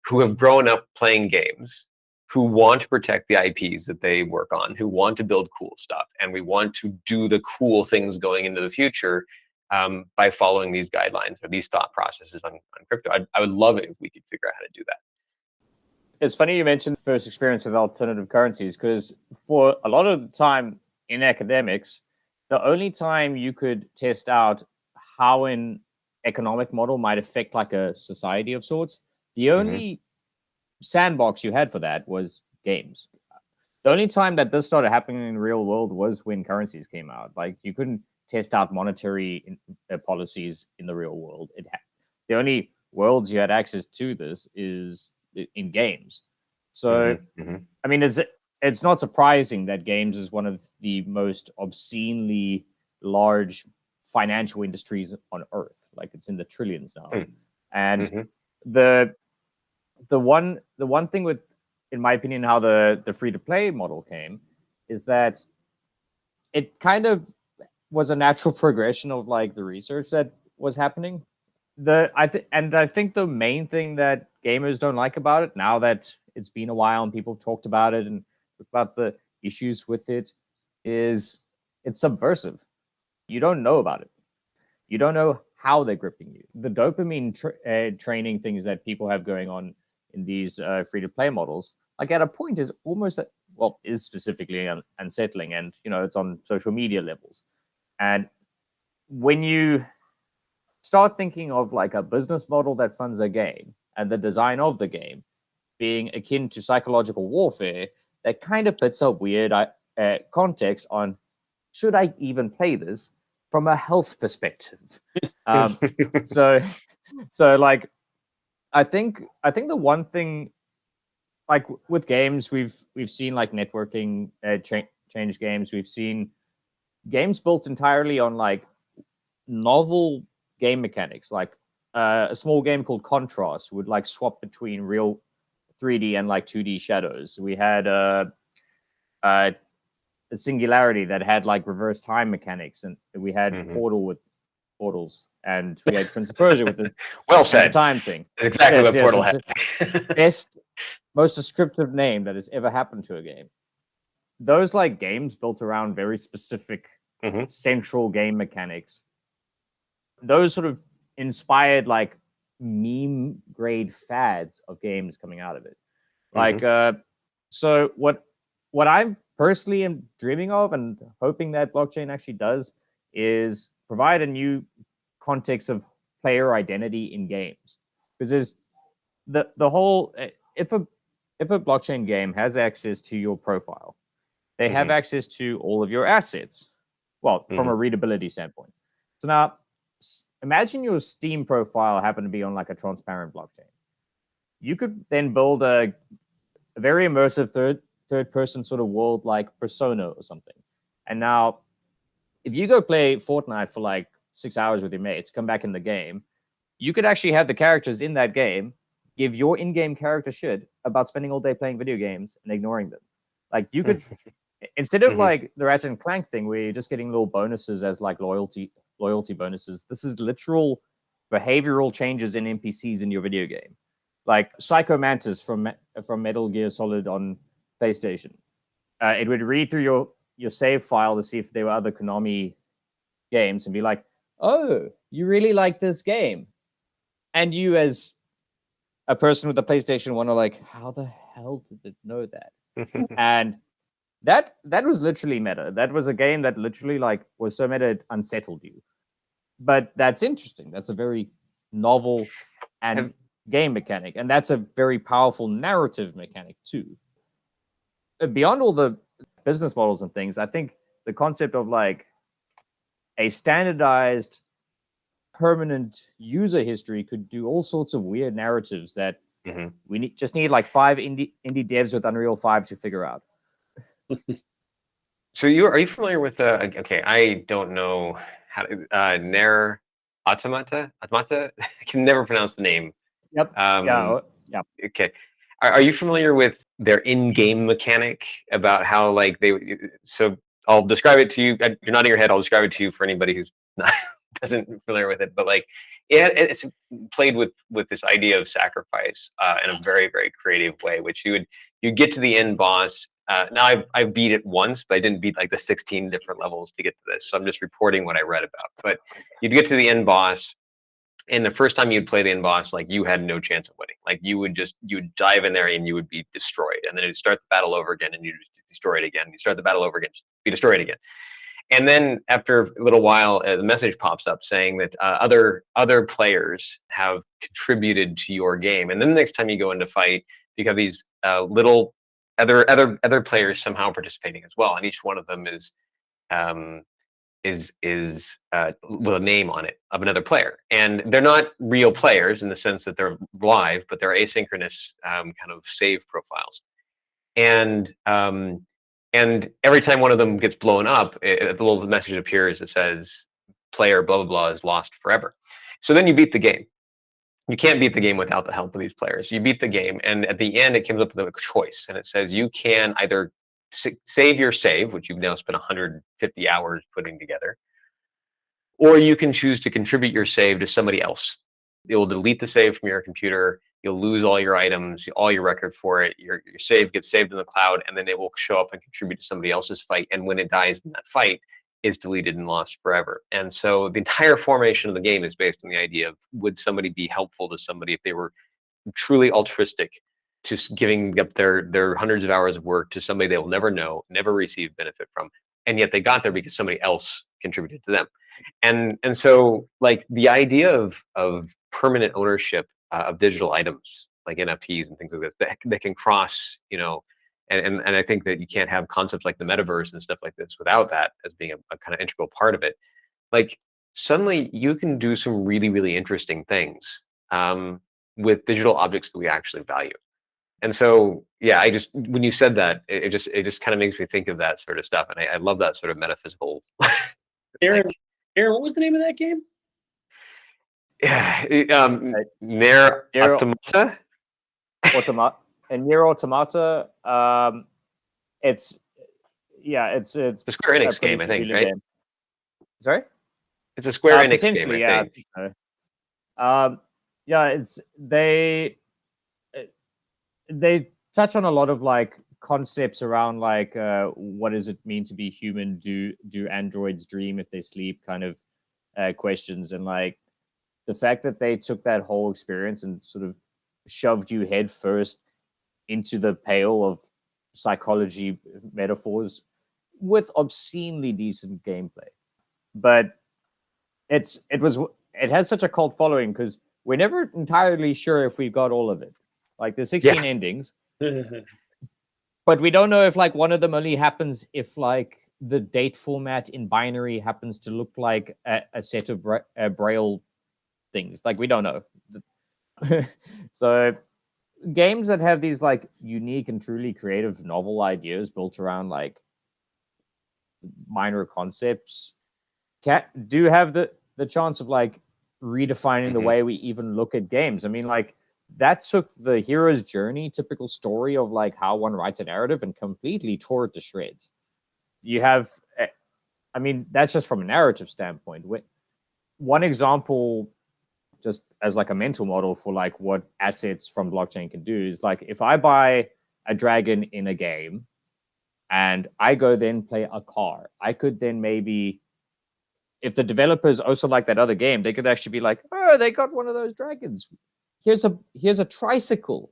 who have grown up playing games, who want to protect the IPs that they work on, who want to build cool stuff, and we want to do the cool things going into the future by following these guidelines or these thought processes on crypto. I would love it if we could figure out how to do that. It's funny you mentioned first experience with alternative currencies, because for a lot of the time in academics, the only time you could test out how an economic model might affect like a society of sorts, the only sandbox you had for that was games. The only time that this started happening in the real world was when currencies came out. Like, you couldn't test out monetary policies in the real world. The only worlds you had access to this is in games. So, I mean, it's not surprising that games is one of the most obscenely large financial industries on Earth. Like, it's in the trillions now. And the one thing with, in my opinion, how the free-to-play model came is that it kind of was a natural progression of like the research that was happening. I think the main thing that gamers don't like about it, now that it's been a while and people have talked about it and about the issues with it, is it's subversive. You don't know about it. You don't know how they're gripping you. The dopamine training things that people have going on in these free-to-play models, like at a point, is almost is specifically unsettling, and it's on social media levels. And when you start thinking of like a business model that funds a game and the design of the game being akin to psychological warfare, that kind of puts a weird context on, should I even play this from a health perspective? So like, I think the one thing, like with games, we've seen like networking change games. We've seen games built entirely on like novel game mechanics, like a small game called Contrast would like swap between real 3D and like 2D shadows. We had a Singularity that had like reverse time mechanics, and we had Portal with portals, and we had Prince of Persia with the well said, the time thing. That's exactly what Portal had. Best, most descriptive name that has ever happened to a game. Those like games built around very specific central game mechanics, those sort of inspired like meme grade fads of games coming out of it. Like, so what I'm personally am dreaming of and hoping that blockchain actually does is provide a new context of player identity in games. Because there's the whole, if a blockchain game has access to your profile, they have access to all of your assets. Well, from a readability standpoint. So now, imagine your Steam profile happened to be on like a transparent blockchain. You could then build a very immersive third person sort of world like Persona or something. And now, if you go play Fortnite for like 6 hours with your mates, come back in the game, you could actually have the characters in that game give your in-game character shit about spending all day playing video games and ignoring them. Like, you could, instead of like the Ratchet and Clank thing where you're just getting little bonuses as like loyalty bonuses, this is literal behavioral changes in NPCs in your video game. Like Psycho Mantis from Metal Gear Solid on PlayStation. It would read through your save file to see if there were other Konami games and be like, oh, you really like this game. And you, as a person with a PlayStation 1, are like, how the hell did it know that? And that was literally meta. That was a game that literally like was so meta it unsettled you. But that's interesting. That's a very novel and game mechanic. And that's a very powerful narrative mechanic too. Beyond all the business models and things, I think the concept of like a standardized permanent user history could do all sorts of weird narratives that we just need like 5 indie devs with Unreal 5 to figure out. So are you familiar with okay, I don't know how to Nair Automata? I can never pronounce the name. Yep. Yeah. Okay. Are you familiar with their in-game mechanic about how like so I'll describe it to you. You're nodding your head. I'll describe it to you for anybody who's not doesn't familiar with it. But like it's played with this idea of sacrifice in a very, very creative way, which you get to the end boss. Now I beat it once, but I didn't beat like the 16 different levels to get to this. So I'm just reporting what I read about. But you'd get to the end boss, and the first time you'd play the end boss, like you had no chance of winning. Like you would dive in there and you would be destroyed, and then you'd start the battle over again, and you just destroy it again. You start the battle over again, be destroyed again. And then after a little while, the message pops up saying that other players have contributed to your game. And then the next time you go into fight, you have these little other players somehow participating as well, and each one of them is with a name on it of another player, and they're not real players in the sense that they're live, but they're asynchronous kind of save profiles. And every time one of them gets blown up, the little message appears that says player blah blah blah is lost forever. So then you beat the game. You can't beat the game without the help of these players. You beat the game, and at the end it comes up with a choice, and it says you can either save your save, which you've now spent 150 hours putting together, or you can choose to contribute your save to somebody else. It will delete the save from your computer. You'll lose all your items, all your record for it. Your save gets saved in the cloud, and then it will show up and contribute to somebody else's fight. And when it dies in that fight, it's deleted and lost forever. And so the entire formation of the game is based on the idea of, would somebody be helpful to somebody if they were truly altruistic, to giving up their hundreds of hours of work to somebody they will never know, never receive benefit from, and yet they got there because somebody else contributed to them. And so like the idea of permanent ownership of digital items like NFTs and things like this that can cross, and I think that you can't have concepts like the metaverse and stuff like this without that as being a kind of integral part of it. Like suddenly you can do some really, really interesting things with digital objects that we actually value. And so, yeah, when you said that, it just kind of makes me think of that sort of stuff, and I love that sort of metaphysical. Aaron, what was the name of that game? Yeah, Nier Automata. And Nier Automata, it's the Square Enix game, I think, right? Game. Sorry, it's a Square Enix game, I think. It's they touch on a lot of like concepts around like what does it mean to be human? Do androids dream if they sleep? Kind of questions, and like the fact that they took that whole experience and sort of shoved you head first into the pail of psychology metaphors with obscenely decent gameplay. But it has such a cult following because we're never entirely sure if we've got all of it. Like there's 16 endings, but we don't know if like one of them only happens if like the date format in binary happens to look like a set of braille things. Like we don't know. So games that have these like unique and truly creative novel ideas built around like minor concepts do have the chance of like redefining the way we even look at games. I mean, like that took the hero's journey, typical story of like how one writes a narrative, and completely tore it to shreds. You have, I mean, that's just from a narrative standpoint. One example, just as like a mental model for like what assets from blockchain can do, is like if I buy a dragon in a game and I go then play a car, I could then maybe, if the developers also like that other game, they could actually be like, oh, they got one of those dragons. Here's a tricycle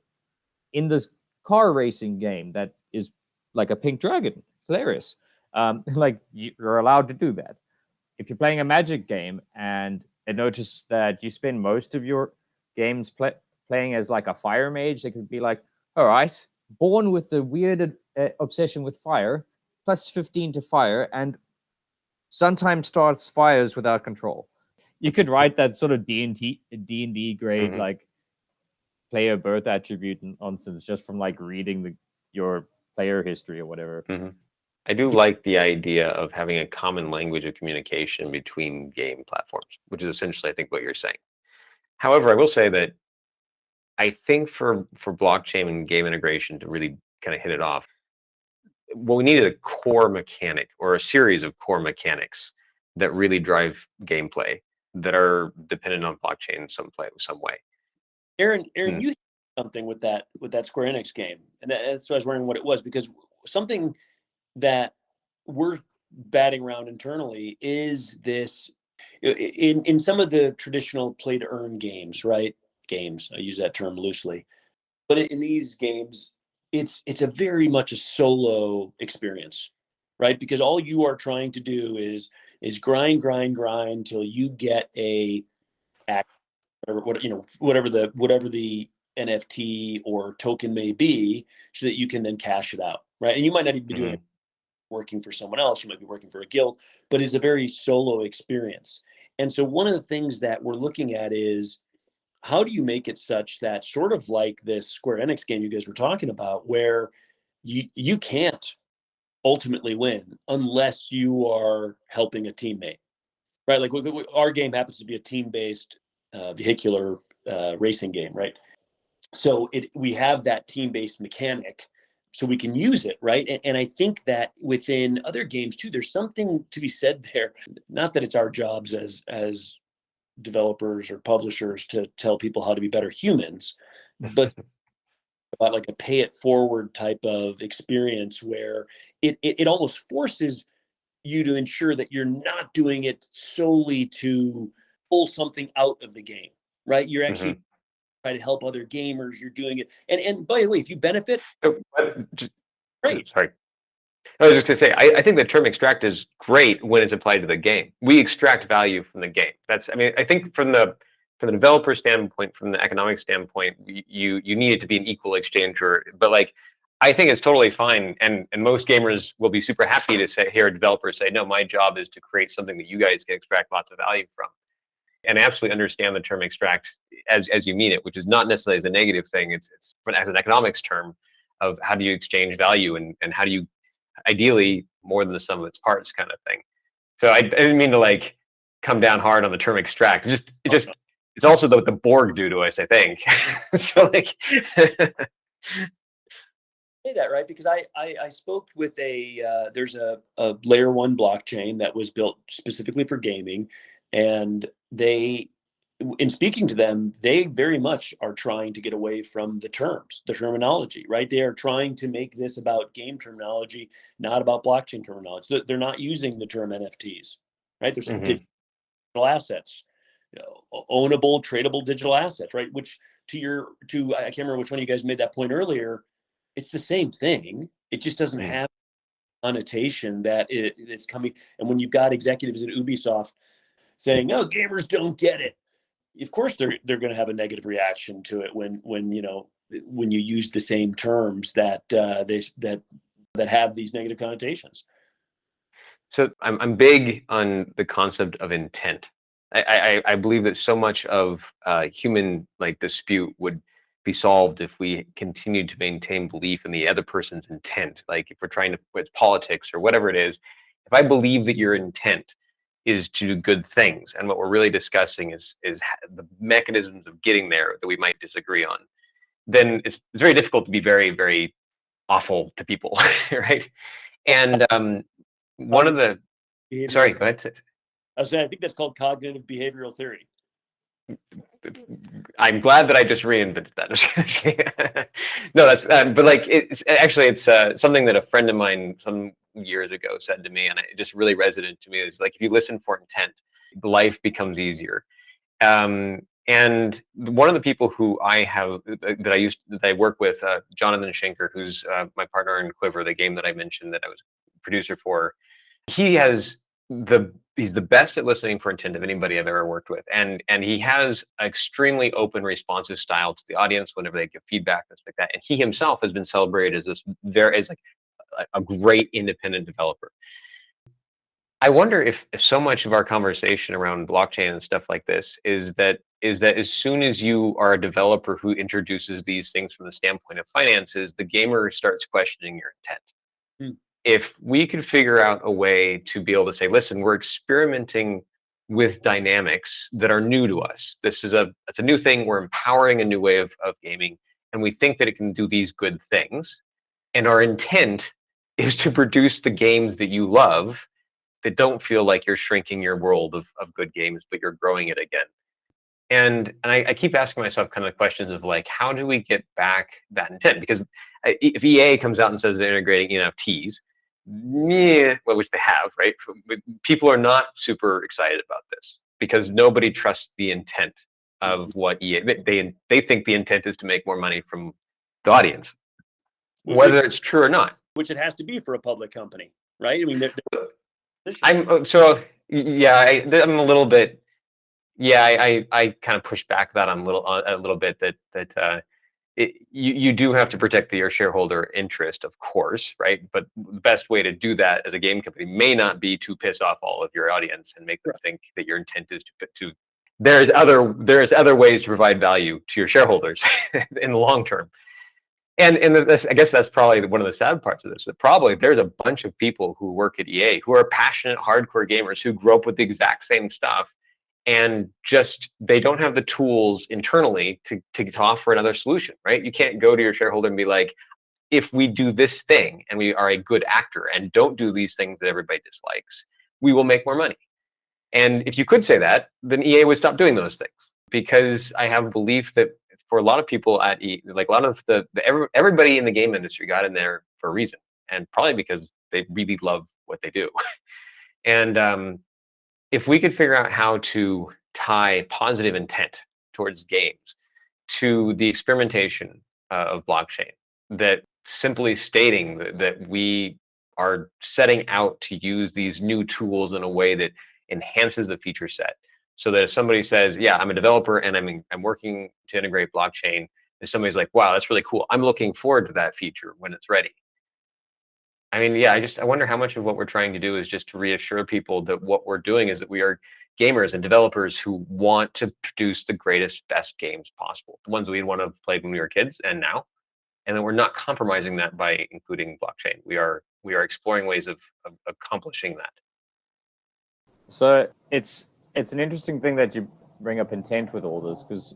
in this car racing game that is like a pink dragon. Hilarious. Like you're allowed to do that. If you're playing a Magic game and notice that you spend most of your games playing as like a fire mage, they could be like, all right, born with the weird obsession with fire, plus 15 to fire, and sometimes starts fires without control. You could write that sort of D&D grade like player birth attribute nonsense just from like reading your player history or whatever. I do like the idea of having a common language of communication between game platforms, which is essentially, I think, what you're saying. However, I will say that I think for blockchain and game integration to really kind of hit it off, what we need is a core mechanic or a series of core mechanics that really drive gameplay that are dependent on blockchain in some way. Aaron, you hit something with that Square Enix game, and that's why I was wondering what it was, because something that we're batting around internally is this in some of the traditional play to earn games, right? Games, I use that term loosely, but in these games, it's a very much a solo experience, right? Because all you are trying to do is grind till you get a act, or whatever the NFT or token may be, so that you can then cash it out, right? And you might not even be doing it working for someone else. You might be working for a guild, but it's a very solo experience. And so one of the things that we're looking at is, how do you make it such that, sort of like this Square Enix game you guys were talking about, where you can't ultimately win unless you are helping a teammate, right? Like our game happens to be a team-based vehicular racing game, right? So we have that team-based mechanic, so we can use it, right? And I think that within other games too, there's something to be said there. Not that it's our jobs as developers or publishers to tell people how to be better humans, but about like a pay it forward type of experience where it almost forces you to ensure that you're not doing it solely to pull something out of the game, right? You're actually trying to help other gamers. You're doing it, and by the way, if you benefit, great. Sorry, I was just going to say, I think the term extract is great when it's applied to the game. We extract value from the game. I think from the developer standpoint, from the economic standpoint, you need it to be an equal exchange. But like, I think it's totally fine, and most gamers will be super happy to hear a developer say, no, my job is to create something that you guys can extract lots of value from. And I absolutely understand the term extract as you mean it, which is not necessarily as a negative thing. It's as an economics term of how do you exchange value and how do you ideally more than the sum of its parts kind of thing. So I didn't mean to like come down hard on the term extract. It's also what the Borg do to us, I think. So like Say that, right? Because I spoke with there's a layer 1 blockchain that was built specifically for gaming, and in speaking to them, they very much are trying to get away from the terminology, right? They are trying to make this about game terminology, not about blockchain terminology. They're not using the term NFTs, right? They're saying digital assets, ownable, tradable digital assets, right? Which I can't remember which one of you guys made that point earlier. It's the same thing. It just doesn't have connotation that it's coming. And when you've got executives at Ubisoft saying, "No, gamers don't get it," of course they're going to have a negative reaction to it when you use the same terms that have these negative connotations. So I'm big on the concept of intent. I believe that so much of human like dispute would be solved if we continued to maintain belief in the other person's intent. Like if we're trying to, with politics or whatever it is, if I believe that your intent is to do good things, and what we're really discussing is the mechanisms of getting there that we might disagree on, then it's very difficult to be very, very awful to people, right? And one of the sorry, go ahead. I think that's called cognitive behavioral theory. I'm glad that I just reinvented that. No, that's but like it's something that a friend of mine some years ago said to me, and it just really resonated to me. It's like if you listen for intent, life becomes easier. And one of the people who I work with, Jonathan Schenker, who's my partner in Quiver, the game that I mentioned that I was producer for, he's the best at listening for intent of anybody I've ever worked with, and he has an extremely open, responsive style to the audience whenever they give feedback and stuff like that. And he himself has been celebrated as a great independent developer. I wonder if so much of our conversation around blockchain and stuff like this is that as soon as you are a developer who introduces these things from the standpoint of finances, the gamer starts questioning your intent. Hmm. If we could figure out a way to be able to say, listen, we're experimenting with dynamics that are new to us. It's a new thing. We're empowering a new way of gaming, and we think that it can do these good things. And our intent is to produce the games that you love that don't feel like you're shrinking your world of good games, but you're growing it again. And I keep asking myself kind of questions of like, how do we get back that intent? Because if EA comes out and says they're integrating NFTs, well, which they have, right? But people are not super excited about this because nobody trusts the intent of what EA. They think the intent is to make more money from the audience, whether it's true or not. Which it has to be for a public company, right? I mean, I'm a little bit. Yeah, I kind of push back that on a little bit that you do have to protect your shareholder interest, of course, right? But the best way to do that as a game company may not be to piss off all of your audience and make them think that your intent is to. There's other ways to provide value to your shareholders in the long term. And I guess that's probably one of the sad parts of this. That probably there's a bunch of people who work at EA who are passionate, hardcore gamers who grew up with the exact same stuff, and just they don't have the tools internally to offer another solution, right? You can't go to your shareholder and be like, if we do this thing and we are a good actor and don't do these things that everybody dislikes, we will make more money. And if you could say that, then EA would stop doing those things, because I have a belief that for a lot of people at like a lot of everybody in the game industry got in there for a reason, and probably because they really love what they do. And if we could figure out how to tie positive intent towards games to the experimentation of blockchain, that simply stating that we are setting out to use these new tools in a way that enhances the feature set. So that if somebody says, yeah, I'm a developer and I'm working to integrate blockchain, and somebody's like, wow, that's really cool, I'm looking forward to that feature when it's ready. I mean, yeah, I wonder how much of what we're trying to do is just to reassure people that what we're doing is that we are gamers and developers who want to produce the greatest, best games possible, the ones we want to have played when we were kids and now, and then we're not compromising that by including blockchain. We are exploring ways of accomplishing that. So it's an interesting thing that you bring up intent with all this, because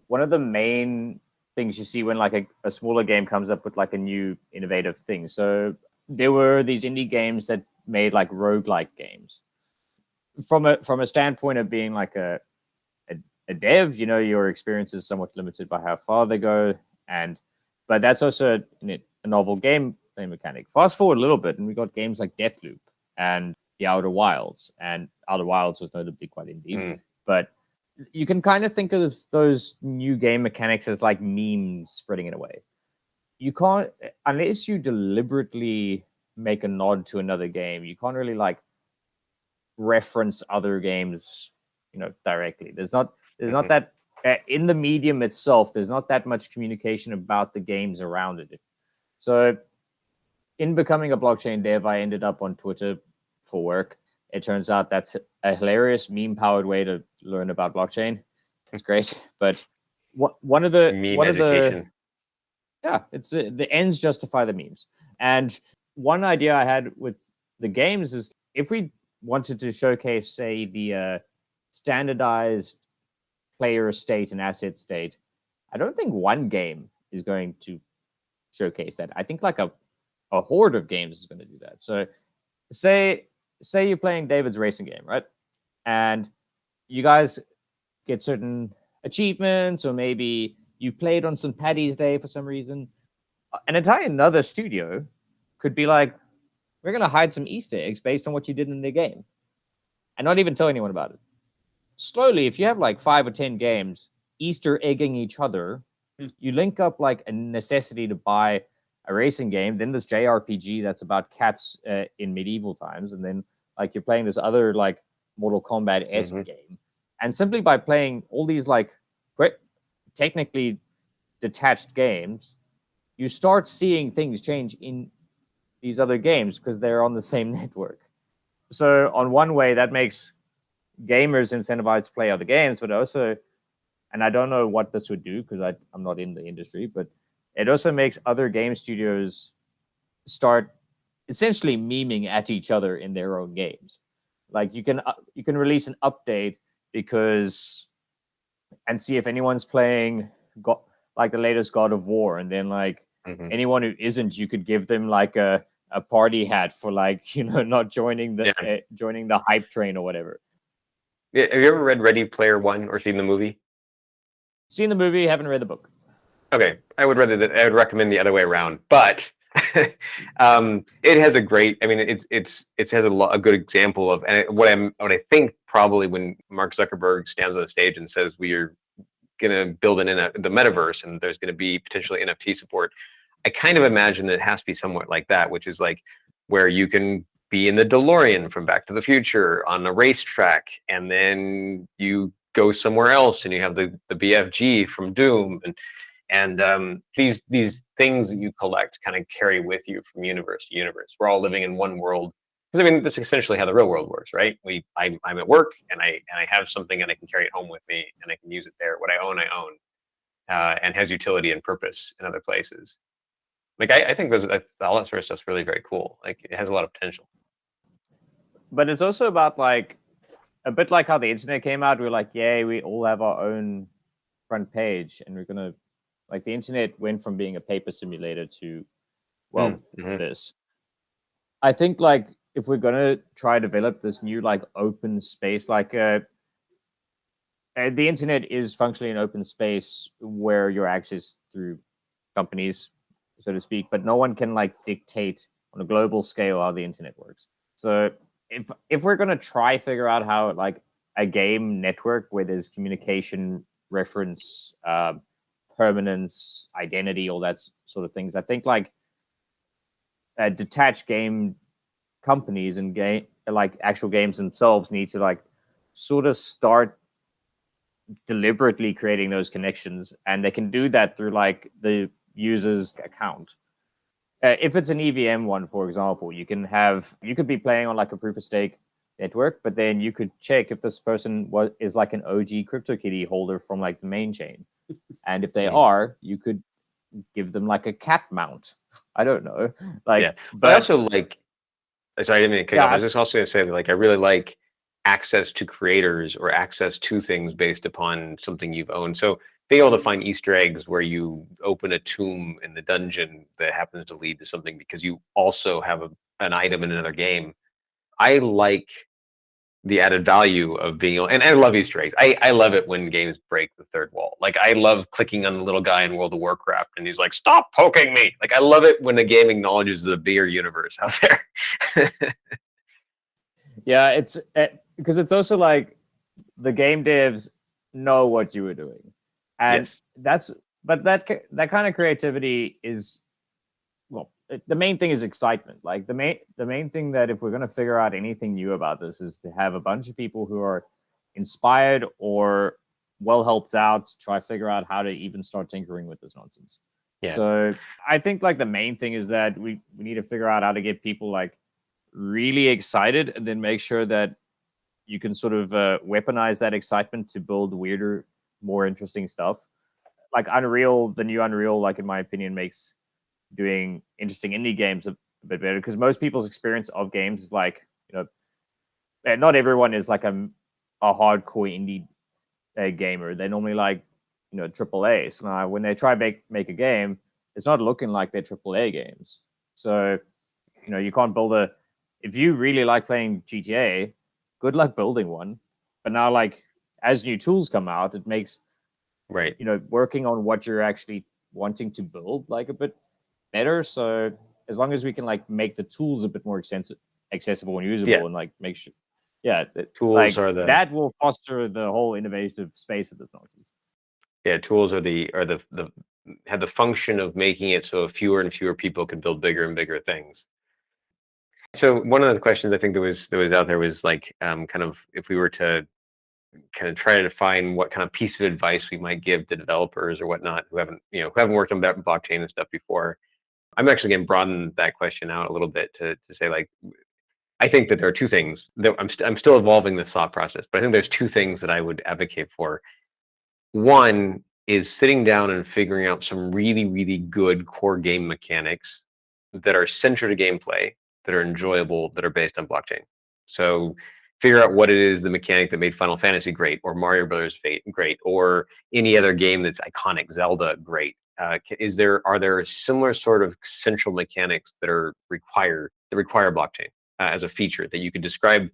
one of the main things you see when like a smaller game comes up with like a new innovative thing. So there were these indie games that made like roguelike games. From a standpoint of being like a dev, you know, your experience is somewhat limited by how far they go, but that's also a novel game play mechanic. Fast forward a little bit, and we got games like Deathloop and The Outer Wilds, and Outer Wilds was notably quite indie, but you can kind of think of those new game mechanics as like memes spreading it away. You can't, unless you deliberately make a nod to another game, you can't really like reference other games, you know, directly. There's not that in the medium itself, there's not that much communication about the games around it. So in becoming a blockchain dev, I ended up on Twitter for work. It turns out that's a hilarious meme-powered way to learn about blockchain. It's great, but one of the it's the ends justify the memes. And one idea I had with the games is if we wanted to showcase, say, the standardized player state and asset state, I don't think one game is going to showcase that. I think like a horde of games is going to do that. So say you're playing David's racing game, right? And you guys get certain achievements, or maybe you played on St. Paddy's Day for some reason. An entire another studio could be like, we're going to hide some Easter eggs based on what you did in the game and not even tell anyone about it. Slowly, if you have like 5 or 10 games Easter egging each other, you link up like a necessity to buy a racing game. Then this JRPG that's about cats in medieval times. And then like you're playing this other like Mortal Kombat-esque game. And simply by playing all these like technically detached games, you start seeing things change in these other games because they're on the same network. So on one way, that makes gamers incentivized to play other games, but also, and I don't know what this would do because I'm not in the industry, but it also makes other game studios start essentially memeing at each other in their own games. Like you can release an update and see if anyone's playing like the latest God of War, and then like anyone who isn't, you could give them like a party hat for like, you know, not joining the hype train or whatever. Yeah, have you ever read Ready Player One or seen the movie? Seen the movie, haven't read the book. Okay, I would recommend the other way around, but it has a great. I mean, it has a good example of, and what I think probably when Mark Zuckerberg stands on the stage and says we are going to build the metaverse and there's going to be potentially NFT support, I kind of imagine that it has to be somewhat like that, which is like where you can be in the DeLorean from Back to the Future on a racetrack, and then you go somewhere else and you have the BFG from Doom, and these things that you collect kind of carry with you from universe to universe. We're all living in one world, because I mean that's essentially how the real world works, right? I'm at work and I have something and I can carry it home with me and I can use it there. What I own, and has utility and purpose in other places. Like I think all that sort of stuff's really very cool. Like it has a lot of potential. But it's also about like a bit like how the internet came out. We're like, yay, we all have our own front page, and we're gonna like the internet went from being a paper simulator to this. I think like if we're gonna try to develop this new like open space, like the internet is functionally an open space where you're accessed through companies, so to speak, but no one can like dictate on a global scale how the internet works. So if we're gonna try figure out how like a game network where there's communication, reference, permanence, identity, all that sort of things, I think like detached game companies and like actual games themselves need to like sort of start deliberately creating those connections, and they can do that through like the user's account. If it's an EVM one, for example, you could be playing on like a proof of stake network, but then you could check if this person is like an OG CryptoKitty holder from like the main chain, and if they are, you could give them like a cat mount. I don't know, like. Yeah, but I also like. Sorry, I didn't mean to cut you off. I was just also going to say that, like, I really like access to creators or access to things based upon something you've owned. So being able to find Easter eggs where you open a tomb in the dungeon that happens to lead to something because you also have an item in another game. I like the added value of being able, and I love Easter eggs. I love it when games break the third wall. Like I love clicking on the little guy in World of Warcraft and he's like, "Stop poking me!" Like I love it when a game acknowledges the bigger universe out there. Yeah, it's because it's also like the game devs know what you were doing, and yes. that kind of creativity is, well, the main thing is excitement. Like the main thing that if we're going to figure out anything new about this is to have a bunch of people who are inspired or well helped out to try to figure out how to even start tinkering with this nonsense. Yeah. So I think like the main thing is that we need to figure out how to get people like really excited, and then make sure that you can sort of weaponize that excitement to build weirder, more interesting stuff. Like Unreal, the new Unreal, like in my opinion, makes doing interesting indie games a bit better, because most people's experience of games is like, you know, not everyone is like a hardcore indie gamer. They normally like, you know, AAA. So now when they try make a game, it's not looking like they're AAA games. So, you know, you can't build if you really like playing GTA, good luck building one. But now, like, as new tools come out, it makes, right, you know, working on what you're actually wanting to build like a bit better. So as long as we can like make the tools a bit more accessible and usable, and like make sure, tools like, are that will foster the whole innovative space of this nonsense. Yeah, tools have the function of making it so fewer and fewer people can build bigger and bigger things. So one of the questions I think that was out there was like, kind of if we were to kind of try to define what kind of piece of advice we might give to developers or whatnot who haven't worked on that blockchain and stuff before. I'm actually going to broaden that question out a little bit to say, like, I think that there are two things that I'm still evolving this thought process, but I think there's two things that I would advocate for. One is sitting down and figuring out some really, really good core game mechanics that are central to gameplay, that are enjoyable, that are based on blockchain. So figure out what it is, the mechanic that made Final Fantasy great, or Mario Brothers great, or any other game that's iconic, Zelda great. Are there similar sort of central mechanics that require blockchain as a feature, that you could describe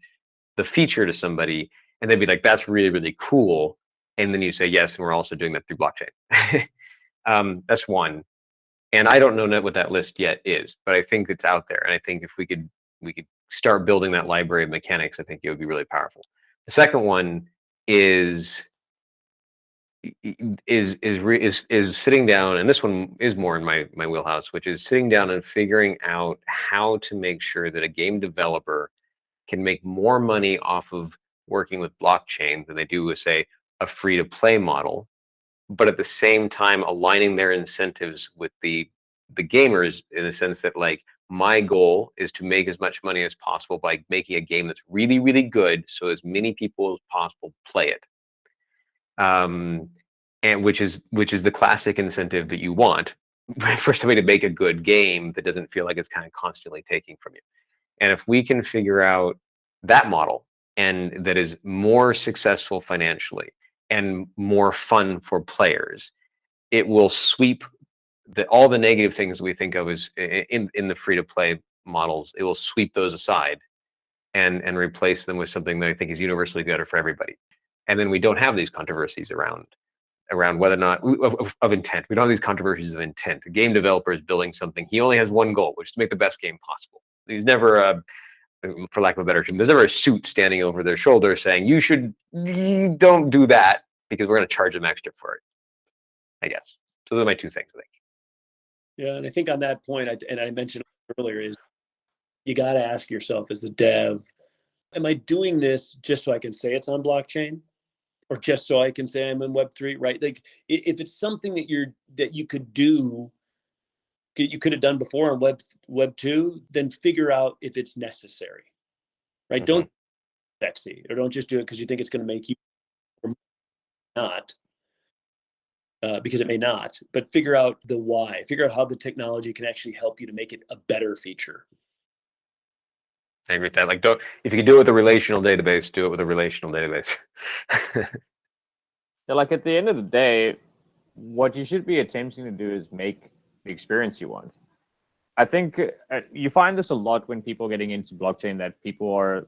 the feature to somebody and they'd be like, that's really, really cool. And then you say, yes, and we're also doing that through blockchain. That's one. And I don't know what that list yet is, but I think it's out there. And I think if we could start building that library of mechanics, I think it would be really powerful. The second one is sitting down, and this one is more in my wheelhouse, which is sitting down and figuring out how to make sure that a game developer can make more money off of working with blockchain than they do with, say, a free-to-play model, but at the same time aligning their incentives with the gamers, in the sense that, like, my goal is to make as much money as possible by making a game that's really, really good, so as many people as possible play it. And which is the classic incentive that you want for somebody to make a good game that doesn't feel like it's kind of constantly taking from you. And if we can figure out that model, and that is more successful financially and more fun for players, it will sweep all the negative things that we think of as in the free-to-play models. It will sweep those aside and replace them with something that I think is universally better for everybody. And then we don't have these controversies around whether or not of intent. We don't have these controversies of intent. The game developer is building something. He only has one goal, which is to make the best game possible. He's never, for lack of a better term, there's never a suit standing over their shoulder saying, you don't do that because we're going to charge them extra for it, I guess. So those are my two things, I think. Yeah, and I think on that point, and I mentioned earlier, is you got to ask yourself as a dev, am I doing this just so I can say it's on blockchain, or just so I can say I'm in Web3, right? Like, if it's something that you could do, you could have done before on Web 2, then figure out if it's necessary, right? Mm-hmm. Don't sexy, or don't just do it because you think it's going to make you, or not, because it may not. But figure out the why. Figure out how the technology can actually help you to make it a better feature. I agree with that. Like, if you can do it with a relational database, do it with a relational database. Yeah, like, at the end of the day, what you should be attempting to do is make the experience you want. I think you find this a lot when people are getting into blockchain, that people are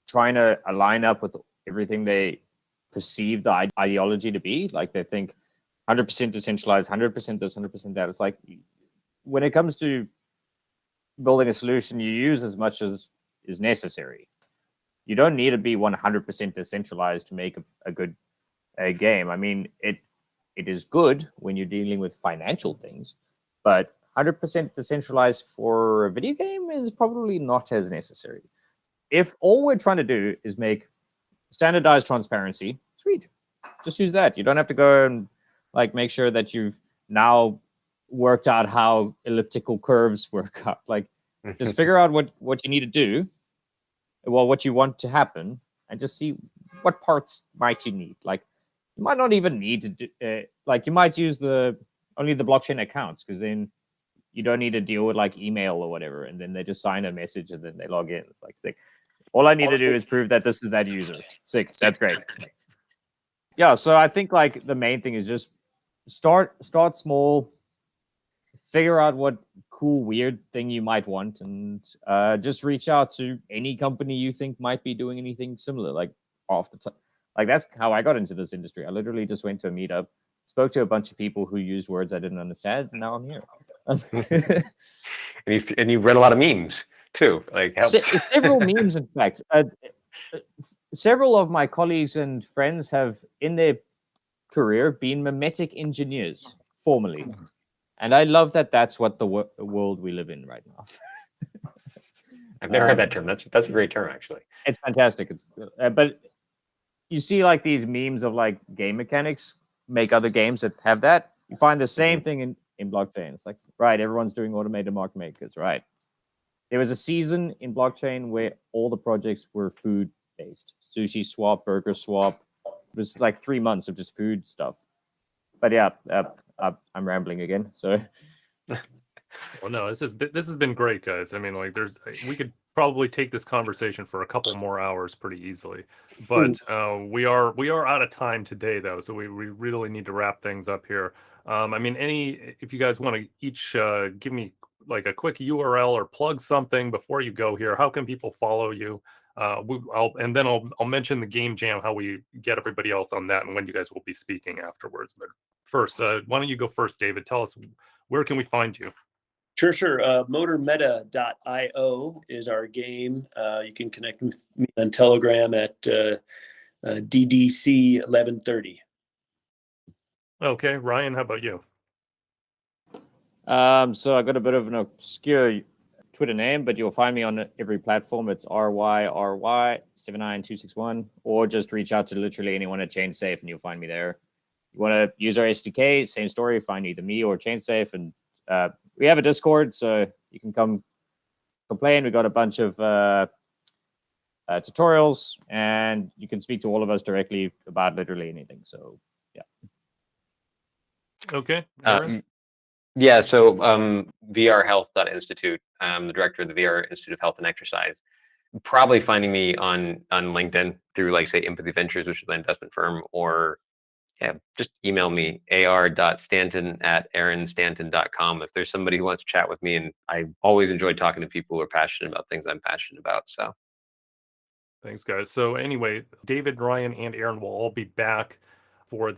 trying to align up with everything they perceive the ideology to be. Like, they think 100% decentralized, 100% this, 100% that. It's like, when it comes to building a solution, you use as much as is necessary. You don't need to be 100% decentralized to make a good game. I mean, it is good when you're dealing with financial things, but 100% decentralized for a video game is probably not as necessary. If all we're trying to do is make standardized transparency, sweet, just use that. You don't have to go and, like, make sure that you've now worked out how elliptical curves work out. Like, just figure out what you need to do, well, what you want to happen, and just see what parts might you need. Like, you might not even need to do, like, you might use only the blockchain accounts, because then you don't need to deal with, like, email or whatever, and then they just sign a message and then they log in. It's like, sick. All I need to do is prove that this is that user. Sick. That's great. Yeah, so I think, like, the main thing is just start small, figure out what cool, weird thing you might want, and just reach out to any company you think might be doing anything similar. Like, off the top, like, that's how I got into this industry. I literally just went to a meetup, spoke to a bunch of people who used words I didn't understand, and now I'm here. and you've read a lot of memes too. Like, several memes, in fact. Several of my colleagues and friends have, in their career, been memetic engineers formally. And I love that that's what the world we live in right now. I've never heard that term. That's a great term, actually. It's fantastic. It's but you see, like, these memes of, like, game mechanics make other games that have that. You find the same thing in blockchain. It's like, right, everyone's doing automated market makers, right? There was a season in blockchain where all the projects were food-based. Sushi swap, burger swap. It was like 3 months of just food stuff. But yeah, I'm rambling again. So, Well, no, this has been great, guys. I mean, like, we could probably take this conversation for a couple more hours pretty easily, but we are out of time today, though, so we really need to wrap things up here. I mean, if you guys want to each give me like a quick URL or plug something before you go here, how can people follow you? I'll mention the game jam, how we get everybody else on that, and when you guys will be speaking afterwards. But first, why don't you go first, David? Tell us, where can we find you? Sure. MotorMeta.io is our game. You can connect with me on Telegram at DDC 1130. Okay, Ryan, how about you? so I got a bit of an obscure Twitter name, but you'll find me on every platform. It's RYRY79261, or just reach out to literally anyone at Chainsafe and you'll find me there. You want to use our SDK, same story, find either me or Chainsafe. And we have a Discord, so you can come complain. We got a bunch of tutorials, and you can speak to all of us directly about literally anything. So, yeah. Okay. Yeah, so vrhealth.institute. I'm the director of the VR Institute of Health and Exercise. Probably finding me on LinkedIn through, like, say, Empathy Ventures, which is my investment firm, or yeah, just email me, ar.stanton@aaronstanton.com, if there's somebody who wants to chat with me. And I always enjoy talking to people who are passionate about things I'm passionate about. So Thanks, guys. So anyway, David, Ryan, and Aaron will all be back for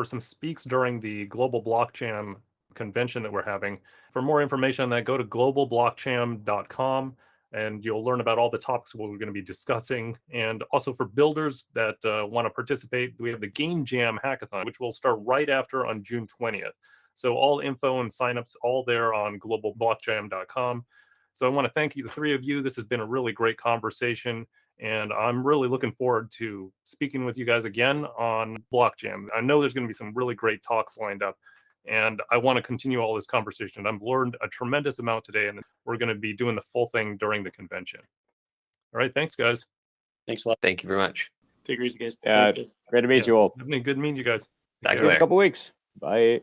some speaks during the Global BlockJam convention that we're having. For more information on that, go to globalblockjam.com and you'll learn about all the topics we're going to be discussing. And also for builders that want to participate, we have the Game Jam Hackathon, which will start right after on June 20th. So all info and signups all there on globalblockjam.com. So I want to thank you, the three of you. This has been a really great conversation, and I'm really looking forward to speaking with you guys again on BlockJam. I know there's going to be some really great talks lined up, and I want to continue all this conversation. I've learned a tremendous amount today, and we're going to be doing the full thing during the convention. All right, thanks, guys. Thanks a lot. thank you very much. Take it easy, guys. Great to meet you all. Good meeting you guys. Talk to you See you in a later. couple weeks. Bye.